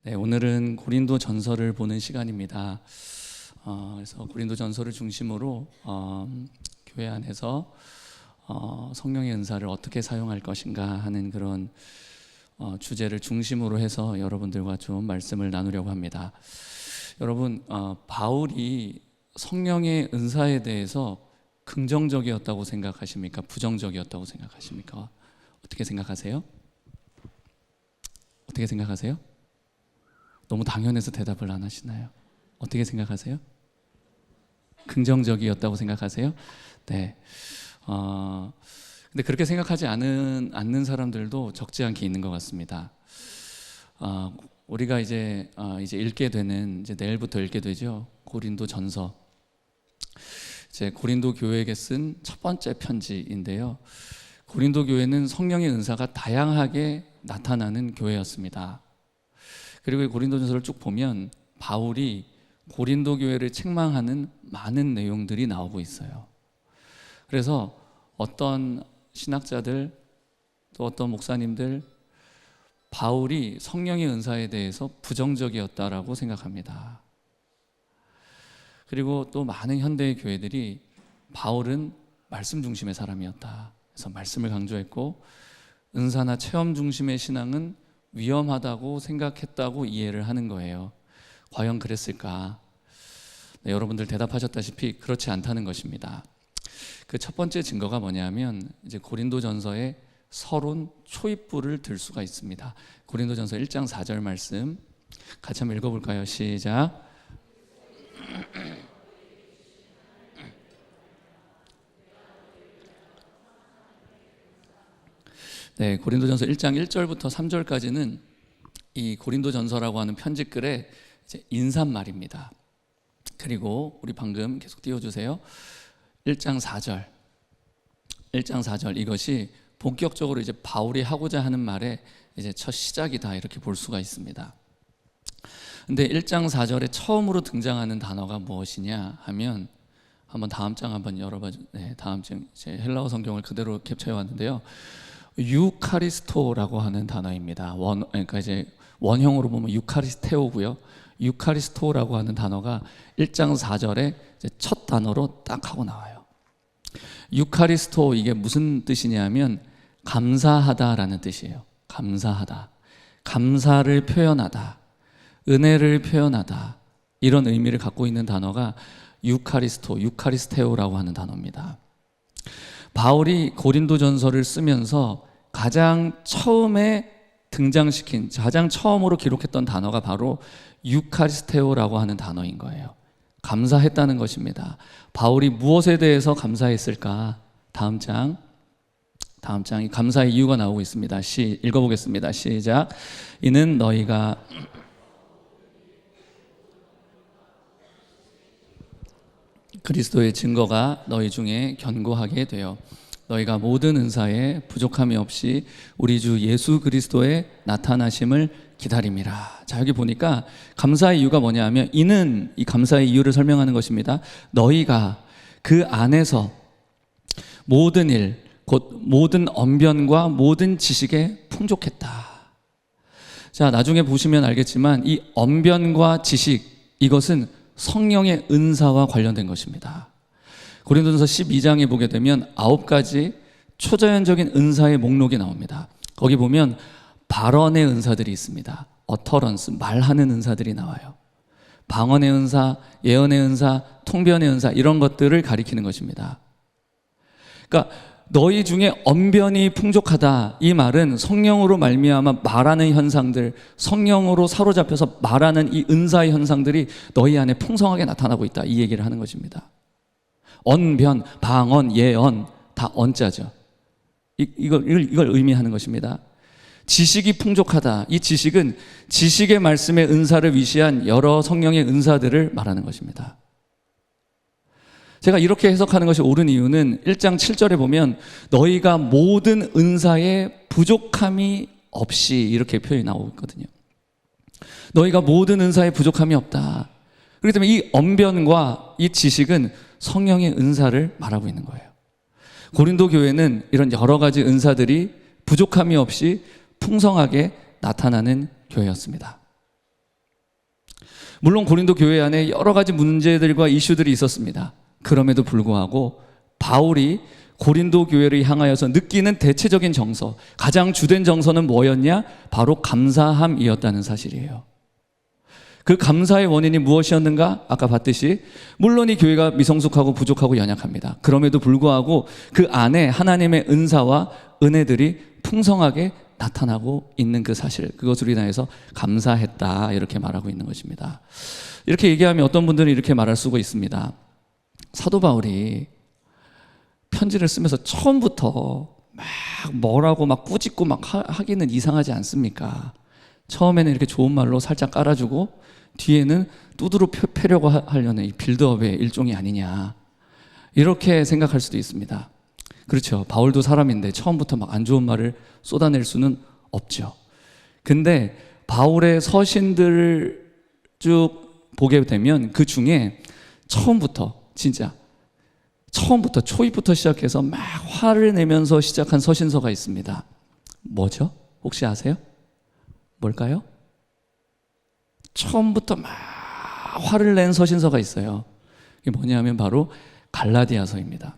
네, 오늘은 고린도 전서를 보는 시간입니다. 그래서 고린도 전서를 중심으로 교회 안에서 성령의 은사를 어떻게 사용할 것인가 하는 그런 주제를 중심으로 해서 여러분들과 좀 말씀을 나누려고 합니다. 여러분, 바울이 성령의 은사에 대해서 긍정적이었다고 생각하십니까? 부정적이었다고 생각하십니까? 어떻게 생각하세요? 어떻게 생각하세요? 너무 당연해서 대답을 안 하시나요? 어떻게 생각하세요? 긍정적이었다고 생각하세요? 네. 근데 그렇게 생각하지 않는 사람들도 적지 않게 있는 것 같습니다. 우리가 이제 읽게 되는, 이제 내일부터 읽게 되죠. 고린도 전서. 이제 고린도 교회에게 쓴 첫 번째 편지인데요. 고린도 교회는 성령의 은사가 다양하게 나타나는 교회였습니다. 그리고 고린도 전서를 쭉 보면 바울이 고린도 교회를 책망하는 많은 내용들이 나오고 있어요. 그래서 어떤 신학자들 또 어떤 목사님들 바울이 성령의 은사에 대해서 부정적이었다라고 생각합니다. 그리고 또 많은 현대의 교회들이 바울은 말씀 중심의 사람이었다. 그래서 말씀을 강조했고 은사나 체험 중심의 신앙은 위험하다고 생각했다고 이해를 하는 거예요. 과연 그랬을까? 네, 여러분들 대답하셨다시피 그렇지 않다는 것입니다. 그 첫 번째 증거가 뭐냐면 이제 고린도전서에 서론 초입부를 들 수가 있습니다. 고린도전서 1장 4절 말씀 같이 한번 읽어볼까요? 시작. 네, 고린도전서 1장 1절부터 3절까지는 이 고린도전서라고 하는 편지글의 이제 인사말입니다. 그리고 우리 방금 계속 띄워주세요. 1장 4절 이것이 본격적으로 이제 바울이 하고자 하는 말의 이제 첫 시작이다 이렇게 볼 수가 있습니다. 근데 1장 4절에 처음으로 등장하는 단어가 무엇이냐 하면 한번 다음 장 한번 열어봐. 네, 다음 장 제 헬라어 성경을 그대로 캡처해 왔는데요. 유카리스토라고 하는 단어입니다. 그러니까 이제 원형으로 보면 유카리스테오고요. 유카리스토라고 하는 단어가 1장 4절에 이제 첫 단어로 딱 하고 나와요. 유카리스토 이게 무슨 뜻이냐면 감사하다라는 뜻이에요. 감사하다. 감사를 표현하다. 은혜를 표현하다. 이런 의미를 갖고 있는 단어가 유카리스테오라고 하는 단어입니다. 바울이 고린도전서를 쓰면서 가장 처음에 등장시킨, 가장 처음으로 기록했던 단어가 바로 유카리스테오라고 하는 단어인 거예요. 감사했다는 것입니다. 바울이 무엇에 대해서 감사했을까? 다음 장 이 감사의 이유가 나오고 있습니다. 읽어보겠습니다. 시작. 이는 너희가 그리스도의 증거가 너희 중에 견고하게 되어 너희가 모든 은사에 부족함이 없이 우리 주 예수 그리스도의 나타나심을 기다림이라. 자, 여기 보니까 감사의 이유가 뭐냐 하면 이는 이 감사의 이유를 설명하는 것입니다. 너희가 그 안에서 모든 일, 곧 모든 언변과 모든 지식에 풍족했다. 자, 나중에 보시면 알겠지만 이 언변과 지식, 이것은 성령의 은사와 관련된 것입니다. 고린도전서 12장에 보게 되면 9가지 초자연적인 은사의 목록이 나옵니다. 거기 보면 발언의 은사들이 있습니다. 어터런스, 말하는 은사들이 나와요. 방언의 은사, 예언의 은사, 통변의 은사, 이런 것들을 가리키는 것입니다. 그러니까 너희 중에 언변이 풍족하다, 이 말은 성령으로 말미암아 말하는 현상들, 성령으로 사로잡혀서 말하는 이 은사의 현상들이 너희 안에 풍성하게 나타나고 있다, 이 얘기를 하는 것입니다. 언변, 방언, 예언 다 언자죠. 이걸 의미하는 것입니다. 지식이 풍족하다, 이 지식은 지식의 말씀의 은사를 위시한 여러 성령의 은사들을 말하는 것입니다. 제가 이렇게 해석하는 것이 옳은 이유는 1장 7절에 보면 너희가 모든 은사에 부족함이 없이 이렇게 표현이 나오고 있거든요. 너희가 모든 은사에 부족함이 없다. 그렇기 때문에 이 언변과 이 지식은 성령의 은사를 말하고 있는 거예요. 고린도 교회는 이런 여러 가지 은사들이 부족함이 없이 풍성하게 나타나는 교회였습니다. 물론 고린도 교회 안에 여러 가지 문제들과 이슈들이 있었습니다. 그럼에도 불구하고 바울이 고린도 교회를 향하여서 느끼는 대체적인 정서, 가장 주된 정서는 뭐였냐? 바로 감사함이었다는 사실이에요. 그 감사의 원인이 무엇이었는가? 아까 봤듯이 물론 이 교회가 미성숙하고 부족하고 연약합니다. 그럼에도 불구하고 그 안에 하나님의 은사와 은혜들이 풍성하게 나타나고 있는 그 사실, 그것으로 인하여서 감사했다, 이렇게 말하고 있는 것입니다. 이렇게 얘기하면 어떤 분들은 이렇게 말할 수가 있습니다. 사도 바울이 편지를 쓰면서 처음부터 막 뭐라고 막 꾸짖고 막 하기는 이상하지 않습니까? 처음에는 이렇게 좋은 말로 살짝 깔아주고 뒤에는 두드러 패려고 하려는 이 빌드업의 일종이 아니냐, 이렇게 생각할 수도 있습니다. 그렇죠. 바울도 사람인데 처음부터 막 안 좋은 말을 쏟아낼 수는 없죠. 근데 바울의 서신들을 쭉 보게 되면 그 중에 처음부터 진짜 처음부터 초입부터 시작해서 막 화를 내면서 시작한 서신서가 있습니다. 뭐죠? 혹시 아세요? 뭘까요? 처음부터 막 화를 낸 서신서가 있어요. 이게 뭐냐면 바로 갈라디아서입니다.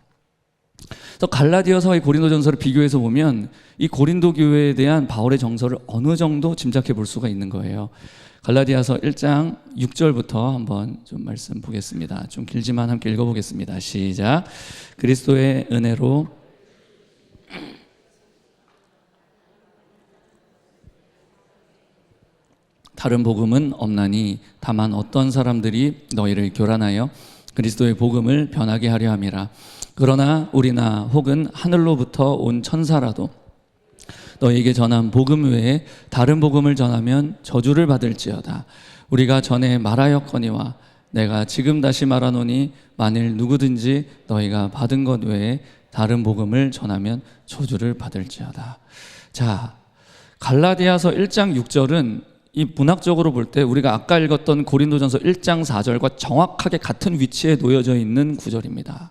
그래서 갈라디아서와 고린도전서를 비교해서 보면 이 고린도 교회에 대한 바울의 정서를 어느 정도 짐작해 볼 수가 있는 거예요. 갈라디아서 1장 6절부터 한번 좀 말씀 보겠습니다. 좀 길지만 함께 읽어보겠습니다. 시작. 그리스도의 은혜로 다른 복음은 없나니 다만 어떤 사람들이 너희를 교란하여 그리스도의 복음을 변하게 하려 함이라. 그러나 우리나 혹은 하늘로부터 온 천사라도 너희에게 전한 복음 외에 다른 복음을 전하면 저주를 받을지어다. 우리가 전에 말하였거니와 내가 지금 다시 말하노니 만일 누구든지 너희가 받은 것 외에 다른 복음을 전하면 저주를 받을지어다. 자, 갈라디아서 1장 6절은 이 문학적으로 볼 때 우리가 아까 읽었던 고린도전서 1장 4절과 정확하게 같은 위치에 놓여져 있는 구절입니다.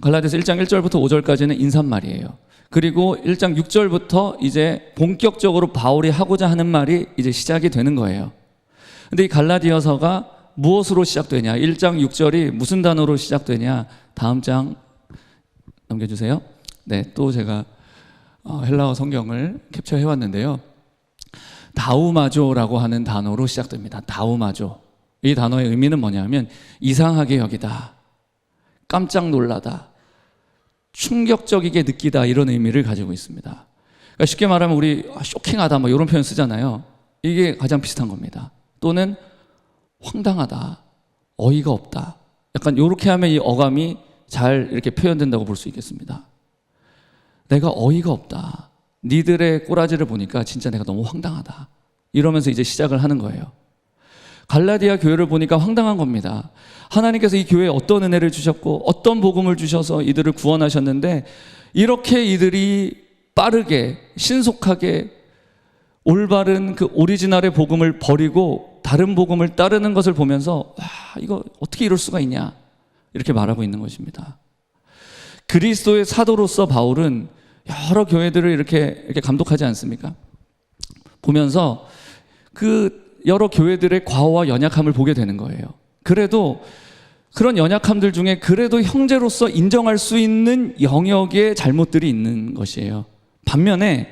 갈라디아서 1장 1절부터 5절까지는 인사말이에요. 그리고 1장 6절부터 이제 본격적으로 바울이 하고자 하는 말이 이제 시작이 되는 거예요. 근데 이 갈라디아서가 무엇으로 시작되냐? 1장 6절이 무슨 단어로 시작되냐? 다음 장 넘겨주세요. 네, 또 제가 헬라어 성경을 캡처해 왔는데요. 다우마조라고 하는 단어로 시작됩니다. 다우마조. 이 단어의 의미는 뭐냐면 이상하게 여기다, 깜짝 놀라다, 충격적이게 느끼다, 이런 의미를 가지고 있습니다. 그러니까 쉽게 말하면 우리 쇼킹하다 뭐 이런 표현 쓰잖아요. 이게 가장 비슷한 겁니다. 또는 황당하다, 어이가 없다, 약간 이렇게 하면 이 어감이 잘 이렇게 표현된다고 볼 수 있겠습니다. 내가 어이가 없다, 니들의 꼬라지를 보니까 진짜 내가 너무 황당하다, 이러면서 이제 시작을 하는 거예요. 갈라디아 교회를 보니까 황당한 겁니다. 하나님께서 이 교회에 어떤 은혜를 주셨고 어떤 복음을 주셔서 이들을 구원하셨는데 이렇게 이들이 빠르게 신속하게 올바른 그 오리지널의 복음을 버리고 다른 복음을 따르는 것을 보면서 와, 이거 어떻게 이럴 수가 있냐, 이렇게 말하고 있는 것입니다. 그리스도의 사도로서 바울은 여러 교회들을 이렇게 감독하지 않습니까? 보면서 그 여러 교회들의 과오와 연약함을 보게 되는 거예요. 그래도 그런 연약함들 중에 그래도 형제로서 인정할 수 있는 영역의 잘못들이 있는 것이에요. 반면에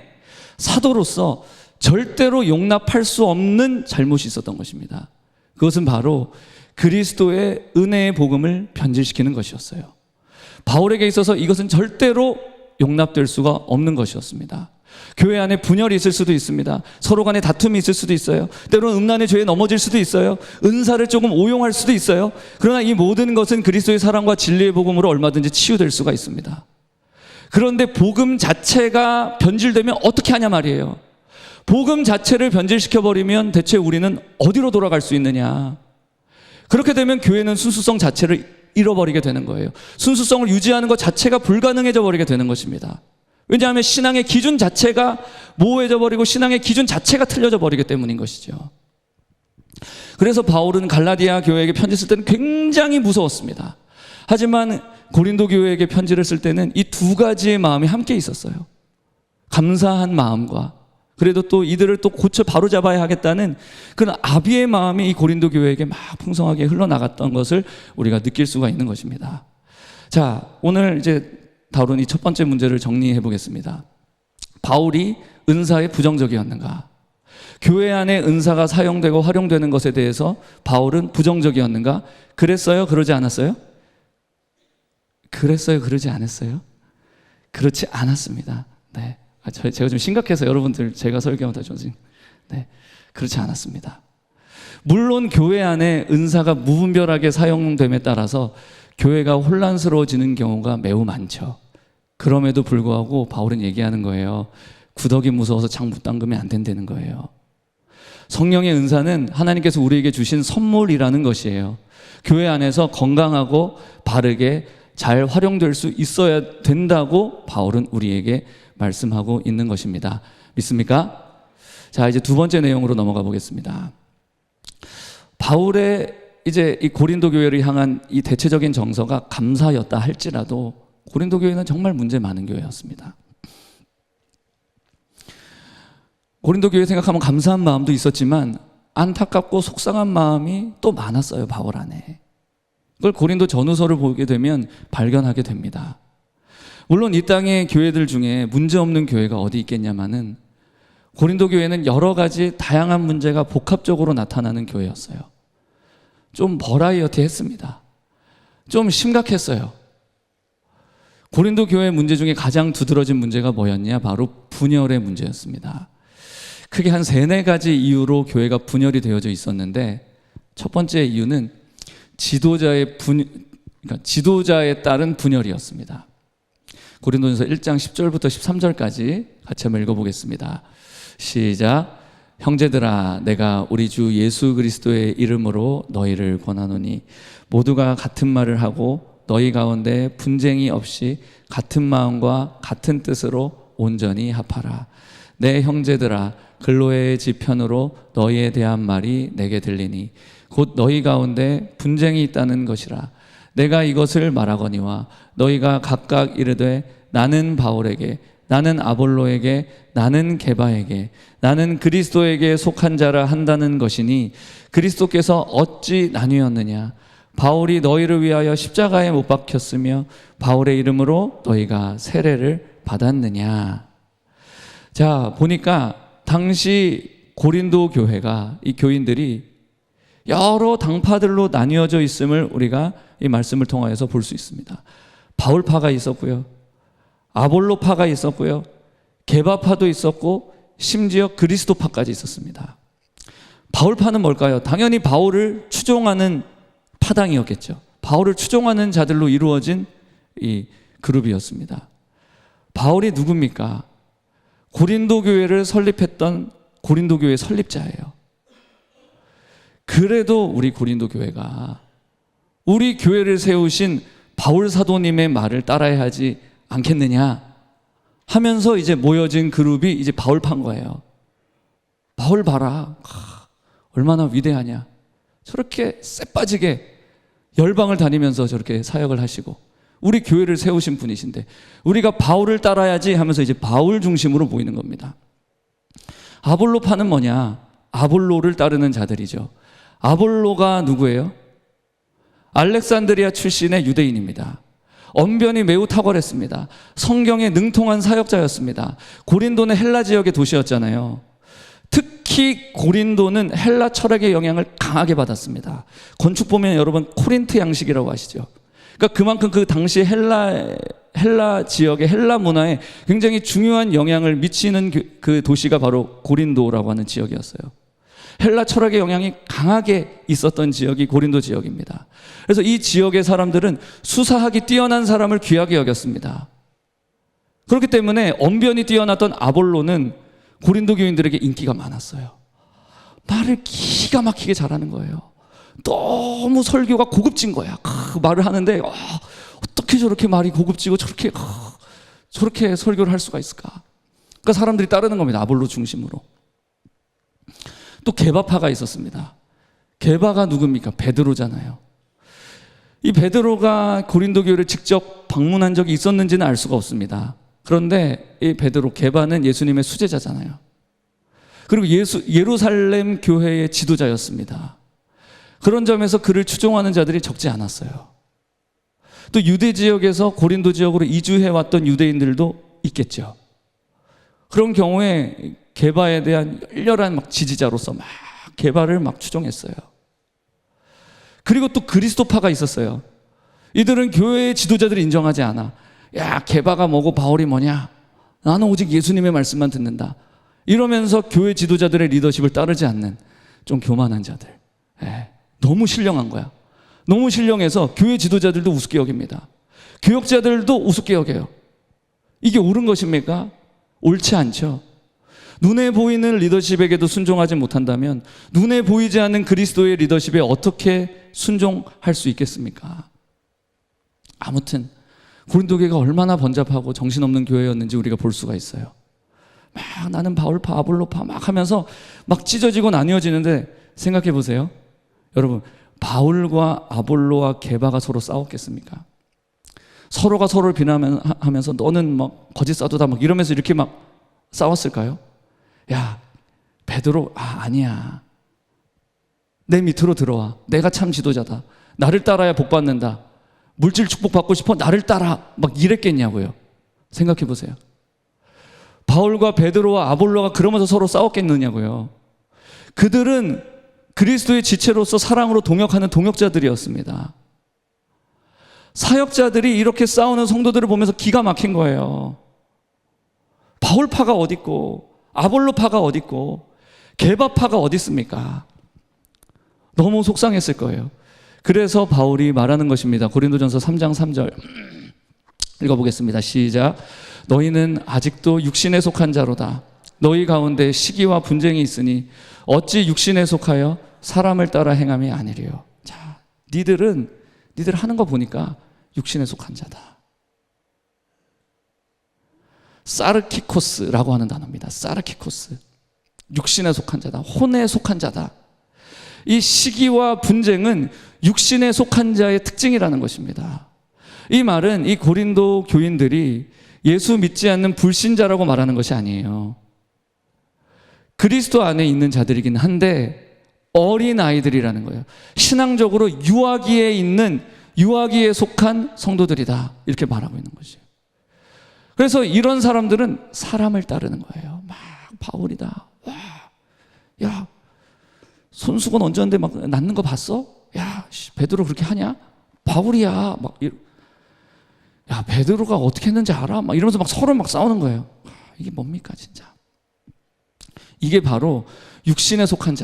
사도로서 절대로 용납할 수 없는 잘못이 있었던 것입니다. 그것은 바로 그리스도의 은혜의 복음을 변질시키는 것이었어요. 바울에게 있어서 이것은 절대로 용납될 수가 없는 것이었습니다. 교회 안에 분열이 있을 수도 있습니다. 서로 간에 다툼이 있을 수도 있어요. 때로는 음란의 죄에 넘어질 수도 있어요. 은사를 조금 오용할 수도 있어요. 그러나 이 모든 것은 그리스도의 사랑과 진리의 복음으로 얼마든지 치유될 수가 있습니다. 그런데 복음 자체가 변질되면 어떻게 하냐 말이에요. 복음 자체를 변질시켜버리면 대체 우리는 어디로 돌아갈 수 있느냐. 그렇게 되면 교회는 순수성 자체를 잃어버리게 되는 거예요. 순수성을 유지하는 것 자체가 불가능해져 버리게 되는 것입니다. 왜냐하면 신앙의 기준 자체가 모호해져 버리고 신앙의 기준 자체가 틀려져 버리기 때문인 것이죠. 그래서 바울은 갈라디아 교회에게 편지 쓸 때는 굉장히 무서웠습니다. 하지만 고린도 교회에게 편지를 쓸 때는 이 두 가지의 마음이 함께 있었어요. 감사한 마음과 그래도 또 이들을 또 고쳐 바로잡아야 하겠다는 그런 아비의 마음이 이 고린도 교회에게 막 풍성하게 흘러나갔던 것을 우리가 느낄 수가 있는 것입니다. 자, 오늘 이제 다룬 이 첫 번째 문제를 정리해 보겠습니다. 바울이 은사에 부정적이었는가? 교회 안에 은사가 사용되고 활용되는 것에 대해서 바울은 부정적이었는가? 그랬어요? 그러지 않았어요? 그랬어요? 그러지 않았어요? 그렇지 않았습니다. 네. 제가 좀 심각해서 여러분들 제가 설교하다 좀 네. 그렇지 않았습니다. 물론 교회 안에 은사가 무분별하게 사용됨에 따라서 교회가 혼란스러워지는 경우가 매우 많죠. 그럼에도 불구하고 바울은 얘기하는 거예요. 구더기 무서워서 창 못 담그면 안 된다는 거예요. 성령의 은사는 하나님께서 우리에게 주신 선물이라는 것이에요. 교회 안에서 건강하고 바르게 잘 활용될 수 있어야 된다고 바울은 우리에게 말씀하고 있는 것입니다. 믿습니까? 자, 이제 두 번째 내용으로 넘어가 보겠습니다. 바울의 이제 이 고린도 교회를 향한 이 대체적인 정서가 감사였다 할지라도 고린도 교회는 정말 문제 많은 교회였습니다. 고린도 교회 생각하면 감사한 마음도 있었지만 안타깝고 속상한 마음이 또 많았어요, 바울 안에. 그걸 고린도 전후서를 보게 되면 발견하게 됩니다. 물론 이 땅의 교회들 중에 문제없는 교회가 어디 있겠냐마는 고린도 교회는 여러 가지 다양한 문제가 복합적으로 나타나는 교회였어요. 좀 버라이어티 했습니다. 좀 심각했어요. 고린도 교회 문제 중에 가장 두드러진 문제가 뭐였냐? 바로 분열의 문제였습니다. 크게 한 3-4가지 이유로 교회가 분열이 되어져 있었는데, 첫 번째 이유는 지도자에 따른 분열이었습니다. 고린도전서 1장 10절부터 13절까지 같이 한번 읽어보겠습니다. 시작. 형제들아, 내가 우리 주 예수 그리스도의 이름으로 너희를 권하노니 모두가 같은 말을 하고 너희 가운데 분쟁이 없이 같은 마음과 같은 뜻으로 온전히 합하라. 내 형제들아, 글로의 지편으로 너희에 대한 말이 내게 들리니 곧 너희 가운데 분쟁이 있다는 것이라. 내가 이것을 말하거니와 너희가 각각 이르되 나는 바울에게, 나는 아볼로에게, 나는 게바에게, 나는 그리스도에게 속한 자라 한다는 것이니 그리스도께서 어찌 나뉘었느냐? 바울이 너희를 위하여 십자가에 못 박혔으며 바울의 이름으로 너희가 세례를 받았느냐? 자, 보니까 당시 고린도 교회가, 이 교인들이 여러 당파들로 나뉘어져 있음을 우리가 이 말씀을 통하여서 볼 수 있습니다. 바울파가 있었고요, 아볼로파가 있었고요, 게바파도 있었고, 심지어 그리스도파까지 있었습니다. 바울파는 뭘까요? 당연히 바울을 추종하는 파당이었겠죠. 바울을 추종하는 자들로 이루어진 이 그룹이었습니다. 바울이 누굽니까? 고린도 교회를 설립했던 고린도 교회 설립자예요. 그래도 우리 고린도 교회가 우리 교회를 세우신 바울 사도님의 말을 따라야 하지 않겠느냐 하면서 이제 모여진 그룹이 이제 바울파인 거예요. 바울 봐라, 얼마나 위대하냐. 저렇게 쎄빠지게 열방을 다니면서 저렇게 사역을 하시고 우리 교회를 세우신 분이신데 우리가 바울을 따라야지 하면서 이제 바울 중심으로 보이는 겁니다. 아볼로파는 뭐냐? 아볼로를 따르는 자들이죠. 아볼로가 누구예요? 알렉산드리아 출신의 유대인입니다. 언변이 매우 탁월했습니다. 성경에 능통한 사역자였습니다. 고린도는 헬라 지역의 도시였잖아요. 특히 고린도는 헬라 철학의 영향을 강하게 받았습니다. 건축 보면 여러분 코린트 양식이라고 아시죠? 그러니까 그만큼 그 당시 헬라 지역의 헬라 문화에 굉장히 중요한 영향을 미치는 그 도시가 바로 고린도라고 하는 지역이었어요. 헬라 철학의 영향이 강하게 있었던 지역이 고린도 지역입니다. 그래서 이 지역의 사람들은 수사학이 뛰어난 사람을 귀하게 여겼습니다. 그렇기 때문에 언변이 뛰어났던 아볼로는 고린도 교인들에게 인기가 많았어요. 말을 기가 막히게 잘하는 거예요. 너무 설교가 고급진 거야. 말을 하는데 어떻게 저렇게 말이 고급지고 저렇게 설교를 할 수가 있을까? 그러니까 사람들이 따르는 겁니다. 아볼로 중심으로. 또 게바파가 있었습니다. 게바가 누굽니까? 베드로잖아요. 이 베드로가 고린도 교회를 직접 방문한 적이 있었는지는 알 수가 없습니다. 그런데 이 베드로, 게바는 예수님의 수제자잖아요. 그리고 예루살렘 교회의 지도자였습니다. 그런 점에서 그를 추종하는 자들이 적지 않았어요. 또 유대 지역에서 고린도 지역으로 이주해 왔던 유대인들도 있겠죠. 그런 경우에 게바에 대한 열렬한 막 지지자로서 막 게바를 막 추종했어요. 그리고 또 그리스도파가 있었어요. 이들은 교회의 지도자들이 인정하지 않아. 야, 게바가 뭐고 바울이 뭐냐? 나는 오직 예수님의 말씀만 듣는다. 이러면서 교회 지도자들의 리더십을 따르지 않는 좀 교만한 자들. 너무 신령한 거야. 너무 신령해서 교회 지도자들도 우습게 여깁니다. 교역자들도 우습게 여겨요. 이게 옳은 것입니까? 옳지 않죠. 눈에 보이는 리더십에게도 순종하지 못한다면 눈에 보이지 않는 그리스도의 리더십에 어떻게 순종할 수 있겠습니까? 아무튼 고린도 교회가 얼마나 번잡하고 정신없는 교회였는지 우리가 볼 수가 있어요. 막 나는 바울파 아볼로파 막 하면서 막 찢어지고 나뉘어지는데 생각해 보세요. 여러분, 바울과 아볼로와 게바가 서로 싸웠겠습니까? 서로가 서로를 비난하면서 너는 막 거짓 사도다 막 이러면서 이렇게 막 싸웠을까요? 야, 베드로, 아니야. 내 밑으로 들어와. 내가 참 지도자다. 나를 따라야 복 받는다. 물질 축복 받고 싶어? 나를 따라. 막 이랬겠냐고요. 생각해 보세요. 바울과 베드로와 아볼로가 그러면서 서로 싸웠겠느냐고요. 그들은 그리스도의 지체로서 사랑으로 동역하는 동역자들이었습니다. 사역자들이 이렇게 싸우는 성도들을 보면서 기가 막힌 거예요. 바울파가 어딨고 아볼로파가 어딨고 게바파가 어디 있습니까? 너무 속상했을 거예요. 그래서 바울이 말하는 것입니다. 고린도전서 3장 3절 읽어보겠습니다. 시작. 너희는 아직도 육신에 속한 자로다. 너희 가운데 시기와 분쟁이 있으니 어찌 육신에 속하여 사람을 따라 행함이 아니리요. 자, 니들 하는 거 보니까 육신에 속한 자다. 사르키코스라고 하는 단어입니다. 사르키코스. 육신에 속한 자다. 혼에 속한 자다. 이 시기와 분쟁은 육신에 속한 자의 특징이라는 것입니다. 이 말은 이 고린도 교인들이 예수 믿지 않는 불신자라고 말하는 것이 아니에요. 그리스도 안에 있는 자들이긴 한데 어린 아이들이라는 거예요. 신앙적으로 유아기에 속한 성도들이다. 이렇게 말하고 있는 것이에요. 그래서 이런 사람들은 사람을 따르는 거예요. 막 바울이다. 와, 야, 손수건 얹었는데 막 낫는 거 봤어? 야, 베드로 그렇게 하냐? 바울이야. 막 야, 베드로가 어떻게 했는지 알아? 막 이러면서 막 서로 막 싸우는 거예요. 이게 뭡니까, 진짜? 이게 바로 육신에 속한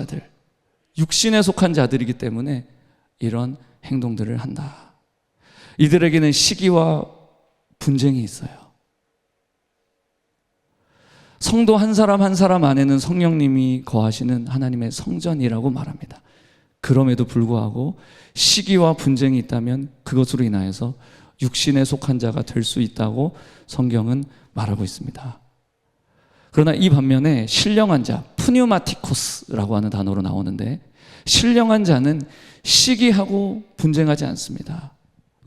자들이기 때문에 이런 행동들을 한다. 이들에게는 시기와 분쟁이 있어요. 성도 한 사람 한 사람 안에는 성령님이 거하시는 하나님의 성전이라고 말합니다. 그럼에도 불구하고 시기와 분쟁이 있다면 그것으로 인하여서 육신에 속한 자가 될 수 있다고 성경은 말하고 있습니다. 그러나 이 반면에 신령한 자, 푸뉴마티코스라고 하는 단어로 나오는데 신령한 자는 시기하고 분쟁하지 않습니다.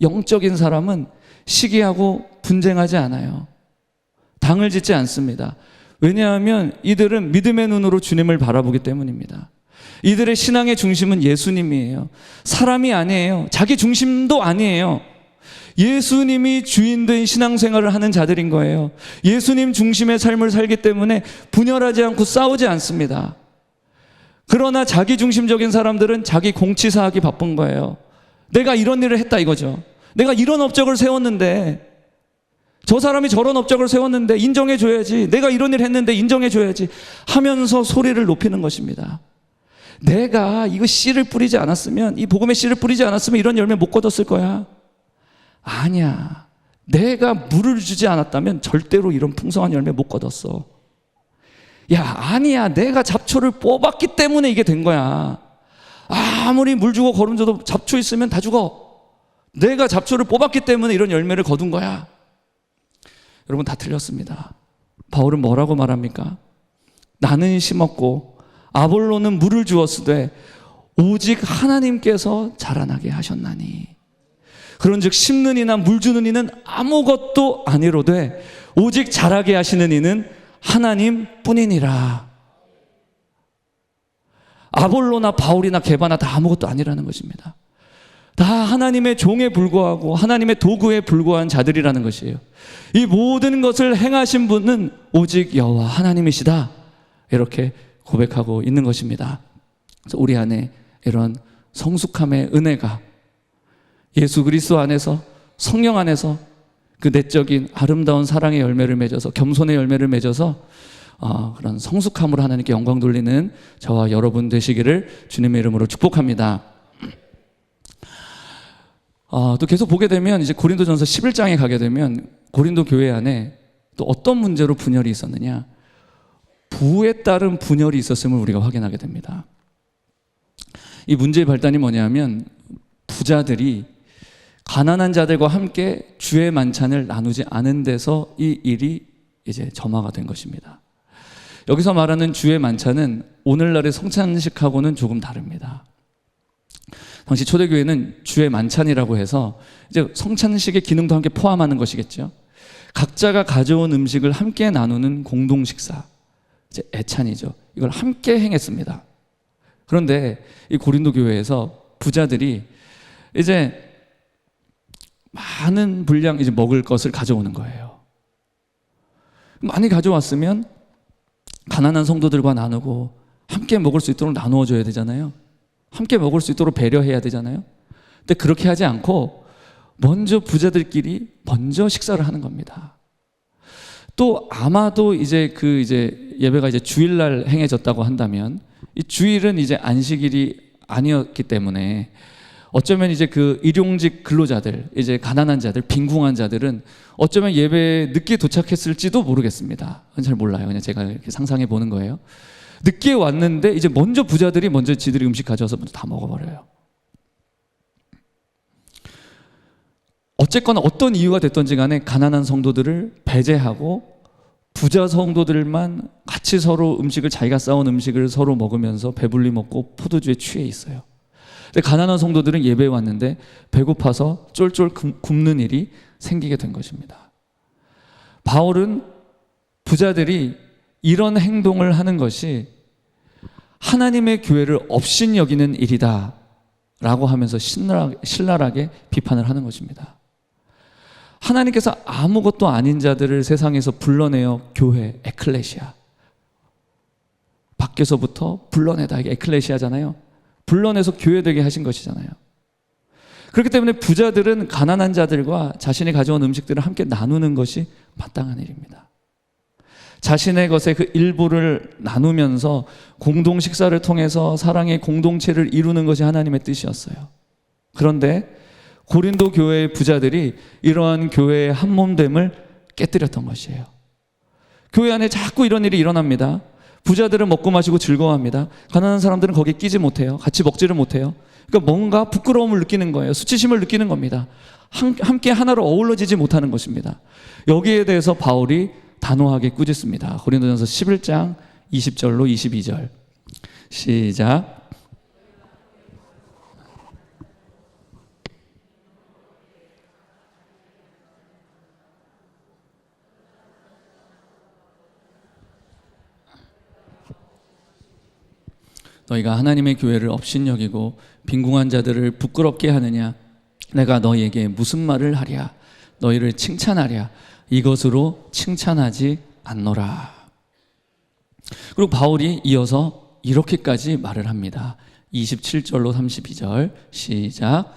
영적인 사람은 시기하고 분쟁하지 않아요. 당을 짓지 않습니다. 왜냐하면 이들은 믿음의 눈으로 주님을 바라보기 때문입니다. 이들의 신앙의 중심은 예수님이에요. 사람이 아니에요. 자기 중심도 아니에요. 예수님이 주인된 신앙생활을 하는 자들인 거예요. 예수님 중심의 삶을 살기 때문에 분열하지 않고 싸우지 않습니다. 그러나 자기 중심적인 사람들은 자기 공치사하기 바쁜 거예요. 내가 이런 일을 했다 이거죠. 내가 이런 업적을 세웠는데 저 사람이 저런 업적을 세웠는데 인정해줘야지. 내가 이런 일 했는데 인정해줘야지 하면서 소리를 높이는 것입니다. 내가 이거 씨를 뿌리지 않았으면, 이 복음의 씨를 뿌리지 않았으면 이런 열매 못 거뒀을 거야. 아니야. 내가 물을 주지 않았다면 절대로 이런 풍성한 열매 못 거뒀어. 야, 아니야. 내가 잡초를 뽑았기 때문에 이게 된 거야. 아무리 물 주고 거름 줘도 잡초 있으면 다 죽어. 내가 잡초를 뽑았기 때문에 이런 열매를 거둔 거야. 여러분, 다 틀렸습니다. 바울은 뭐라고 말합니까? 나는 심었고 아볼로는 물을 주었으되 오직 하나님께서 자라나게 하셨나니. 그런즉 심는 이나 물 주는 이는 아무것도 아니로되 오직 자라게 하시는 이는 하나님 뿐이니라. 아볼로나 바울이나 게바나 다 아무것도 아니라는 것입니다. 다 하나님의 종에 불과하고 하나님의 도구에 불과한 자들이라는 것이에요. 이 모든 것을 행하신 분은 오직 여호와 하나님이시다, 이렇게 고백하고 있는 것입니다. 그래서 우리 안에 이런 성숙함의 은혜가 예수 그리스도 안에서, 성령 안에서 그 내적인 아름다운 사랑의 열매를 맺어서, 겸손의 열매를 맺어서 그런 성숙함으로 하나님께 영광 돌리는 저와 여러분 되시기를 주님의 이름으로 축복합니다. 또 계속 보게 되면 이제 고린도전서 11장에 가게 되면 고린도 교회 안에 또 어떤 문제로 분열이 있었느냐, 부에 따른 분열이 있었음을 우리가 확인하게 됩니다. 이 문제의 발단이 뭐냐면 부자들이 가난한 자들과 함께 주의 만찬을 나누지 않은 데서 이 일이 이제 점화가 된 것입니다. 여기서 말하는 주의 만찬은 오늘날의 성찬식하고는 조금 다릅니다. 당시 초대교회는 주의 만찬이라고 해서 이제 성찬식의 기능도 함께 포함하는 것이겠죠. 각자가 가져온 음식을 함께 나누는 공동 식사, 이제 애찬이죠. 이걸 함께 행했습니다. 그런데 이 고린도 교회에서 부자들이 이제 많은 분량 이제 먹을 것을 가져오는 거예요. 많이 가져왔으면 가난한 성도들과 나누고 함께 먹을 수 있도록 나누어 줘야 되잖아요. 함께 먹을 수 있도록 배려해야 되잖아요. 근데 그렇게 하지 않고 먼저 부자들끼리 먼저 식사를 하는 겁니다. 또 아마도 이제 예배가 이제 주일날 행해졌다고 한다면 이 주일은 이제 안식일이 아니었기 때문에 어쩌면 이제 그 일용직 근로자들, 이제 가난한 자들, 빈궁한 자들은 어쩌면 예배에 늦게 도착했을지도 모르겠습니다. 그건 잘 몰라요. 그냥 제가 이렇게 상상해 보는 거예요. 늦게 왔는데 이제 먼저 부자들이 먼저 지들이 음식 가져와서 먼저 다 먹어버려요. 어쨌거나 어떤 이유가 됐던지 간에 가난한 성도들을 배제하고 부자 성도들만 같이 서로 음식을, 자기가 싸온 음식을 서로 먹으면서 배불리 먹고 포도주에 취해 있어요. 근데 가난한 성도들은 예배에 왔는데 배고파서 쫄쫄 굶는 일이 생기게 된 것입니다. 바울은 부자들이 이런 행동을 하는 것이 하나님의 교회를 업신여기는 일이다 라고 하면서 신랄하게 비판을 하는 것입니다. 하나님께서 아무것도 아닌 자들을 세상에서 불러내어 교회, 에클레시아, 밖에서부터 불러내다, 이게 에클레시아잖아요. 불러내서 교회되게 하신 것이잖아요. 그렇기 때문에 부자들은 가난한 자들과 자신이 가져온 음식들을 함께 나누는 것이 마땅한 일입니다. 자신의 것의 그 일부를 나누면서 공동 식사를 통해서 사랑의 공동체를 이루는 것이 하나님의 뜻이었어요. 그런데 고린도 교회의 부자들이 이러한 교회의 한몸됨을 깨뜨렸던 것이에요. 교회 안에 자꾸 이런 일이 일어납니다. 부자들은 먹고 마시고 즐거워합니다. 가난한 사람들은 거기에 끼지 못해요. 같이 먹지를 못해요. 그러니까 뭔가 부끄러움을 느끼는 거예요. 수치심을 느끼는 겁니다. 함께 하나로 어우러지지 못하는 것입니다. 여기에 대해서 바울이 단호하게 꾸짖습니다. 고린도전서 11장 20절로 22절 시작. 너희가 하나님의 교회를 업신여기고 빈궁한 자들을 부끄럽게 하느냐? 내가 너희에게 무슨 말을 하랴? 너희를 칭찬하랴? 이것으로 칭찬하지 않노라. 그리고 바울이 이어서 이렇게까지 말을 합니다. 27절로 32절 시작.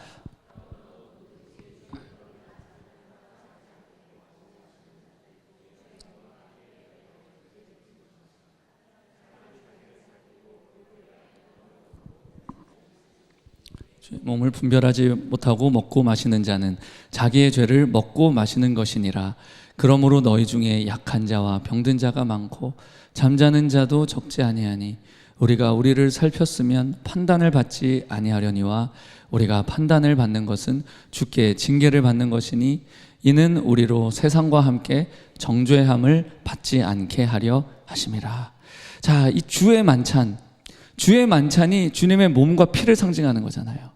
몸을 분별하지 못하고 먹고 마시는 자는 자기의 죄를 먹고 마시는 것이니라. 그러므로 너희 중에 약한 자와 병든 자가 많고 잠자는 자도 적지 아니하니 우리가 우리를 살폈으면 판단을 받지 아니하려니와 우리가 판단을 받는 것은 주께 징계를 받는 것이니 이는 우리로 세상과 함께 정죄함을 받지 않게 하려 하심이라. 자, 이 주의 만찬이 주님의 몸과 피를 상징하는 거잖아요.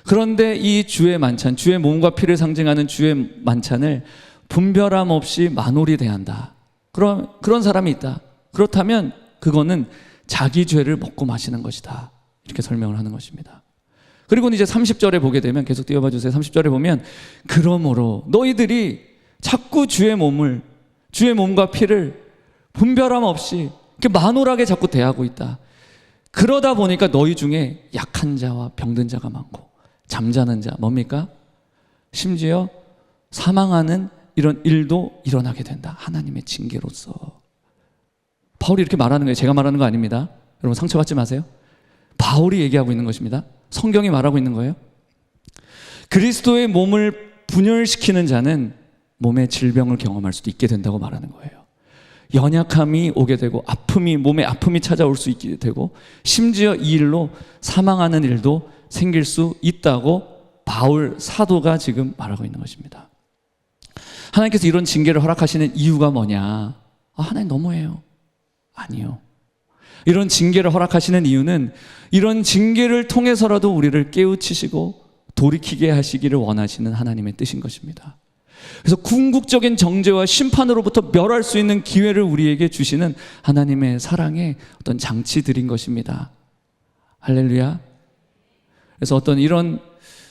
그런데 이 주의 만찬, 주의 몸과 피를 상징하는 주의 만찬을 분별함 없이 만홀히 대한다. 그런 사람이 있다. 그렇다면 그거는 자기 죄를 먹고 마시는 것이다. 이렇게 설명을 하는 것입니다. 그리고 이제 30절에 보게 되면, 계속 띄워봐 주세요. 30절에 보면, 그러므로 너희들이 자꾸 주의 몸과 피를 분별함 없이 이렇게 만홀하게 자꾸 대하고 있다. 그러다 보니까 너희 중에 약한 자와 병든 자가 많고 잠자는 자, 뭡니까? 심지어 사망하는 이런 일도 일어나게 된다. 하나님의 징계로서. 바울이 이렇게 말하는 거예요. 제가 말하는 거 아닙니다. 여러분 상처받지 마세요. 바울이 얘기하고 있는 것입니다. 성경이 말하고 있는 거예요. 그리스도의 몸을 분열시키는 자는 몸의 질병을 경험할 수도 있게 된다고 말하는 거예요. 연약함이 오게 되고 몸에 아픔이 찾아올 수 있게 되고 심지어 이 일로 사망하는 일도 생길 수 있다고 바울 사도가 지금 말하고 있는 것입니다. 하나님께서 이런 징계를 허락하시는 이유가 뭐냐? 하나님 너무해요. 아니요. 이런 징계를 허락하시는 이유는 이런 징계를 통해서라도 우리를 깨우치시고 돌이키게 하시기를 원하시는 하나님의 뜻인 것입니다. 그래서 궁극적인 정죄와 심판으로부터 멸할 수 있는 기회를 우리에게 주시는 하나님의 사랑의 어떤 장치들인 것입니다. 할렐루야. 그래서 어떤 이런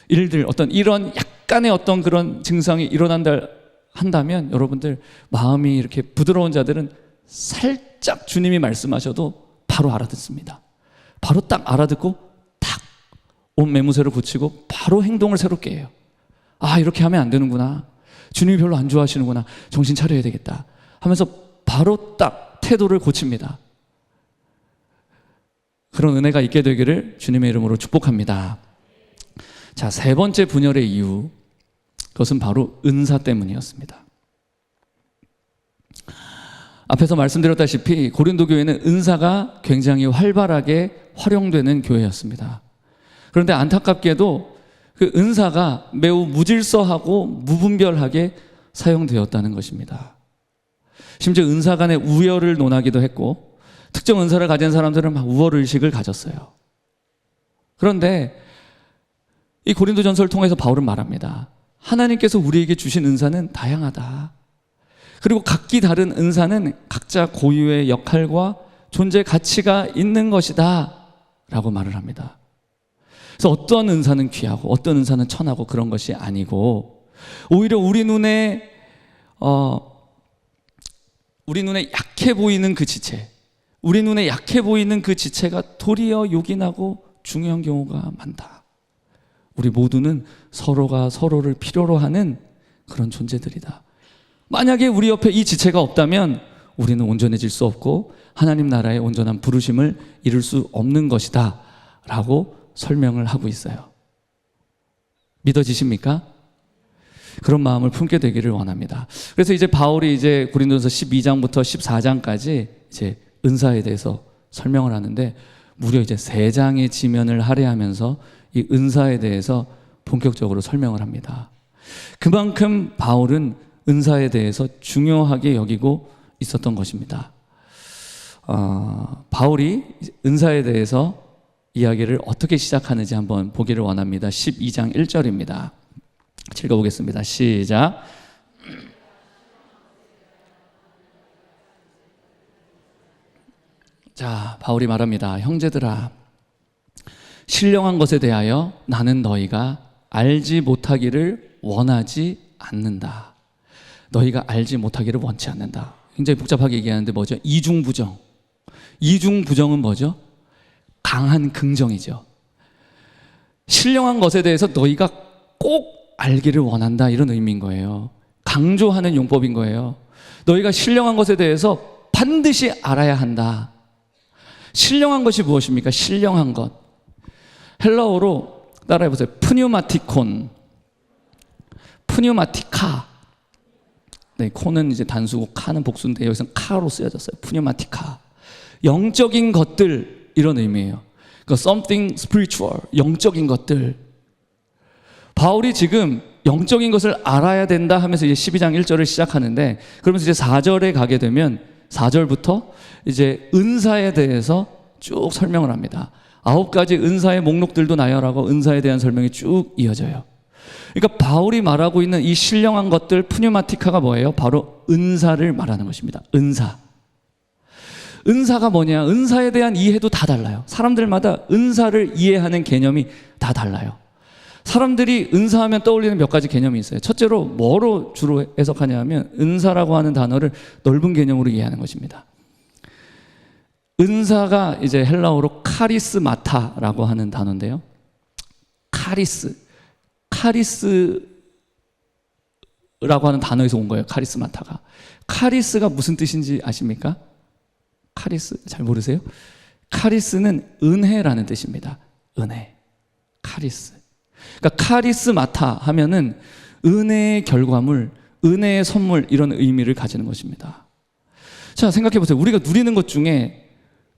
일들, 어떤 이런 약간의 어떤 그런 증상이 일어난다 한다면 여러분들 마음이 이렇게 부드러운 자들은 살짝 주님이 말씀하셔도 바로 알아듣습니다. 바로 딱 알아듣고 탁 옷 매무새를 고치고 바로 행동을 새롭게 해요. 이렇게 하면 안 되는구나. 주님이 별로 안 좋아하시는구나. 정신 차려야 되겠다 하면서 바로 딱 태도를 고칩니다. 그런 은혜가 있게 되기를 주님의 이름으로 축복합니다. 자, 세 번째 분열의 이유, 그것은 바로 은사 때문이었습니다. 앞에서 말씀드렸다시피 고린도 교회는 은사가 굉장히 활발하게 활용되는 교회였습니다. 그런데 안타깝게도 그 은사가 매우 무질서하고 무분별하게 사용되었다는 것입니다. 심지어 은사 간의 우열을 논하기도 했고 특정 은사를 가진 사람들은 막 우월의식을 가졌어요. 그런데 이 고린도전서를 통해서 바울은 말합니다. 하나님께서 우리에게 주신 은사는 다양하다. 그리고 각기 다른 은사는 각자 고유의 역할과 존재 가치가 있는 것이다 라고 말을 합니다. 그래서 어떤 은사는 귀하고 어떤 은사는 천하고 그런 것이 아니고 오히려 우리 눈에 약해 보이는 그 지체, 우리 눈에 약해 보이는 그 지체가 도리어 요긴하고 중요한 경우가 많다. 우리 모두는 서로가 서로를 필요로 하는 그런 존재들이다. 만약에 우리 옆에 이 지체가 없다면 우리는 온전해질 수 없고 하나님 나라의 온전한 부르심을 이룰 수 없는 것이다 라고 설명을 하고 있어요. 믿어지십니까? 그런 마음을 품게 되기를 원합니다. 그래서 이제 바울이 이제 고린도전서 12장부터 14장까지 이제 은사에 대해서 설명을 하는데 무려 이제 3장의 지면을 할애하면서 이 은사에 대해서 본격적으로 설명을 합니다. 그만큼 바울은 은사에 대해서 중요하게 여기고 있었던 것입니다. 바울이 은사에 대해서 이야기를 어떻게 시작하는지 한번 보기를 원합니다. 12장 1절입니다. 읽어보겠습니다. 시작. 자, 바울이 말합니다. 형제들아, 신령한 것에 대하여 나는 너희가 알지 못하기를 원하지 않는다. 너희가 알지 못하기를 원치 않는다. 굉장히 복잡하게 얘기하는데 뭐죠? 이중부정. 이중부정은 뭐죠? 강한 긍정이죠. 신령한 것에 대해서 너희가 꼭 알기를 원한다, 이런 의미인 거예요. 강조하는 용법인 거예요. 너희가 신령한 것에 대해서 반드시 알아야 한다. 신령한 것이 무엇입니까? 신령한 것. 헬라어로 따라해보세요. 푸뉴마티콘, 푸뉴마티카. 네, 콘은 이제 단수고 카는 복수인데 여기서는 카로 쓰여졌어요. 푸뉴마티카. 영적인 것들, 이런 의미예요. 그러니까 something spiritual, 영적인 것들. 바울이 지금 영적인 것을 알아야 된다 하면서 이제 12장 1절을 시작하는데, 그러면서 이제 4절에 가게 되면 4절부터 이제 은사에 대해서 쭉 설명을 합니다. 9가지 은사의 목록들도 나열하고 은사에 대한 설명이 쭉 이어져요. 그러니까 바울이 말하고 있는 이 신령한 것들, 푸뉴마티카가 뭐예요? 바로 은사를 말하는 것입니다. 은사. 은사가 뭐냐? 은사에 대한 이해도 다 달라요. 사람들마다 은사를 이해하는 개념이 다 달라요. 사람들이 은사하면 떠올리는 몇 가지 개념이 있어요. 첫째로 뭐로 주로 해석하냐 하면 은사라고 하는 단어를 넓은 개념으로 이해하는 것입니다. 은사가 이제 헬라어로 카리스마타라고 하는 단어인데요. 카리스라고 하는 단어에서 온 거예요. 카리스마타가. 카리스가 무슨 뜻인지 아십니까? 카리스 잘 모르세요? 카리스는 은혜라는 뜻입니다. 은혜. 카리스. 그러니까 카리스마타 하면은 은혜의 결과물, 은혜의 선물 이런 의미를 가지는 것입니다. 자, 생각해 보세요. 우리가 누리는 것 중에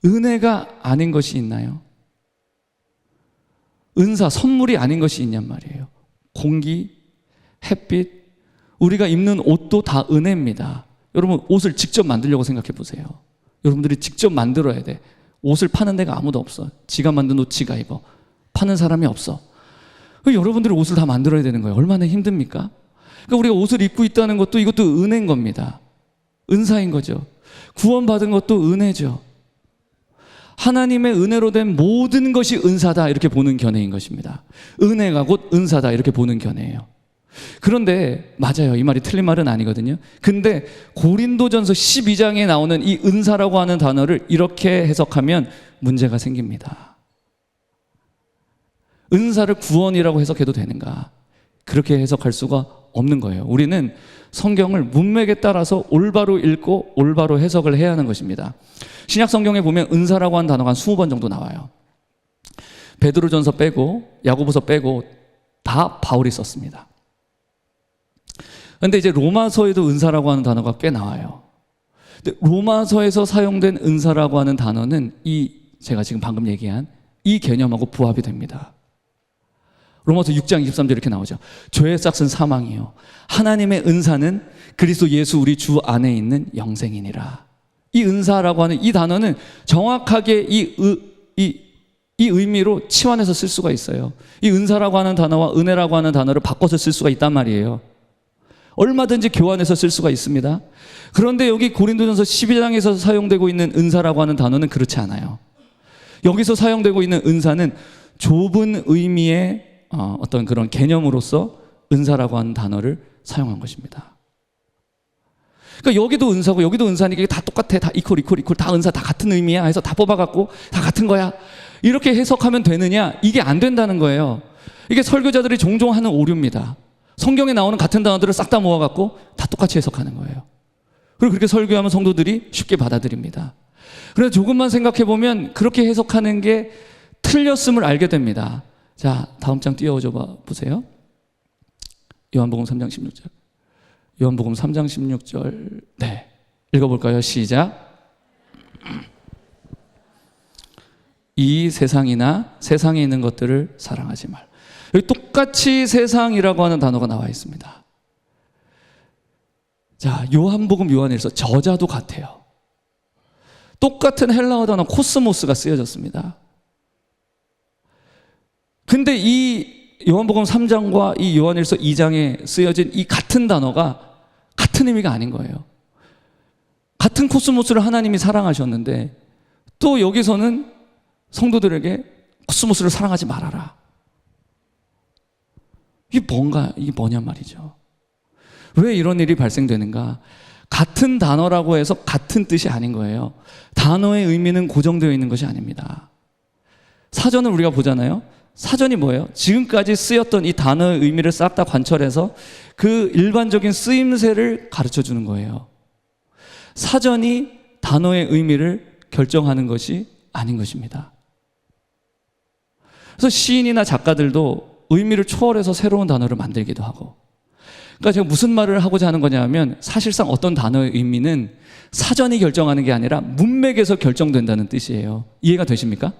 은혜가 아닌 것이 있나요? 은사, 선물이 아닌 것이 있냔 말이에요. 공기, 햇빛, 우리가 입는 옷도 다 은혜입니다. 여러분 옷을 직접 만들려고 생각해 보세요. 여러분들이 직접 만들어야 돼. 옷을 파는 데가 아무도 없어. 지가 만든 옷 지가 입어. 파는 사람이 없어. 여러분들이 옷을 다 만들어야 되는 거예요. 얼마나 힘듭니까? 그러니까 우리가 옷을 입고 있다는 것도 이것도 은혜인 겁니다. 은사인 거죠. 구원받은 것도 은혜죠. 하나님의 은혜로 된 모든 것이 은사다 이렇게 보는 견해인 것입니다. 은혜가 곧 은사다 이렇게 보는 견해예요. 그런데 맞아요. 이 말이 틀린 말은 아니거든요. 근데 고린도전서 12장에 나오는 이 은사라고 하는 단어를 이렇게 해석하면 문제가 생깁니다. 은사를 구원이라고 해석해도 되는가? 그렇게 해석할 수가 없는 거예요. 우리는 성경을 문맥에 따라서 올바로 읽고 올바로 해석을 해야 하는 것입니다. 신약 성경에 보면 은사라고 하는 단어가 한 20번 정도 나와요. 베드로전서 빼고 야고보서 빼고 다 바울이 썼습니다. 그런데 이제 로마서에도 은사라고 하는 단어가 꽤 나와요. 근데 로마서에서 사용된 은사라고 하는 단어는 제가 지금 방금 얘기한 이 개념하고 부합이 됩니다. 로마서 6장 23절 이렇게 나오죠. 죄의 싹은 사망이요 하나님의 은사는 그리스도 예수 우리 주 안에 있는 영생이니라. 이 은사라고 하는 이 단어는 정확하게 이 의미로 치환해서 쓸 수가 있어요. 이 은사라고 하는 단어와 은혜라고 하는 단어를 바꿔서 쓸 수가 있단 말이에요. 얼마든지 교환해서 쓸 수가 있습니다. 그런데 여기 고린도전서 12장에서 사용되고 있는 은사라고 하는 단어는 그렇지 않아요. 여기서 사용되고 있는 은사는 좁은 의미의 어떤 그런 개념으로서 은사라고 하는 단어를 사용한 것입니다. 그러니까 여기도 은사고 여기도 은사니까 다 똑같아. 다 이퀄 다 은사 다 같은 의미야 해서 다 뽑아갖고 다 같은 거야. 이렇게 해석하면 되느냐? 이게 안 된다는 거예요. 이게 설교자들이 종종 하는 오류입니다. 성경에 나오는 같은 단어들을 싹 다 모아갖고 다 똑같이 해석하는 거예요. 그리고 그렇게 설교하면 성도들이 쉽게 받아들입니다. 그래서 조금만 생각해 보면 그렇게 해석하는 게 틀렸음을 알게 됩니다. 자, 다음 장 띄워줘 보세요. 요한복음 3장 16절. 요한복음 3장 16절. 네. 읽어볼까요? 시작. 이 세상이나 세상에 있는 것들을 사랑하지 말. 여기 똑같이 세상이라고 하는 단어가 나와 있습니다. 자, 요한복음 요한일서 저자도 같아요. 똑같은 헬라어 단어 코스모스가 쓰여졌습니다. 근데 이 요한복음 3장과 이 요한일서 2장에 쓰여진 이 같은 단어가 같은 의미가 아닌 거예요. 같은 코스모스를 하나님이 사랑하셨는데 또 여기서는 성도들에게 코스모스를 사랑하지 말아라. 이게 뭐냐 말이죠. 왜 이런 일이 발생되는가? 같은 단어라고 해서 같은 뜻이 아닌 거예요. 단어의 의미는 고정되어 있는 것이 아닙니다. 사전을 우리가 보잖아요. 사전이 뭐예요? 지금까지 쓰였던 이 단어의 의미를 싹 다 관철해서 그 일반적인 쓰임새를 가르쳐 주는 거예요. 사전이 단어의 의미를 결정하는 것이 아닌 것입니다. 그래서 시인이나 작가들도 의미를 초월해서 새로운 단어를 만들기도 하고, 그러니까 제가 무슨 말을 하고자 하는 거냐 하면 사실상 어떤 단어의 의미는 사전이 결정하는 게 아니라 문맥에서 결정된다는 뜻이에요. 이해가 되십니까?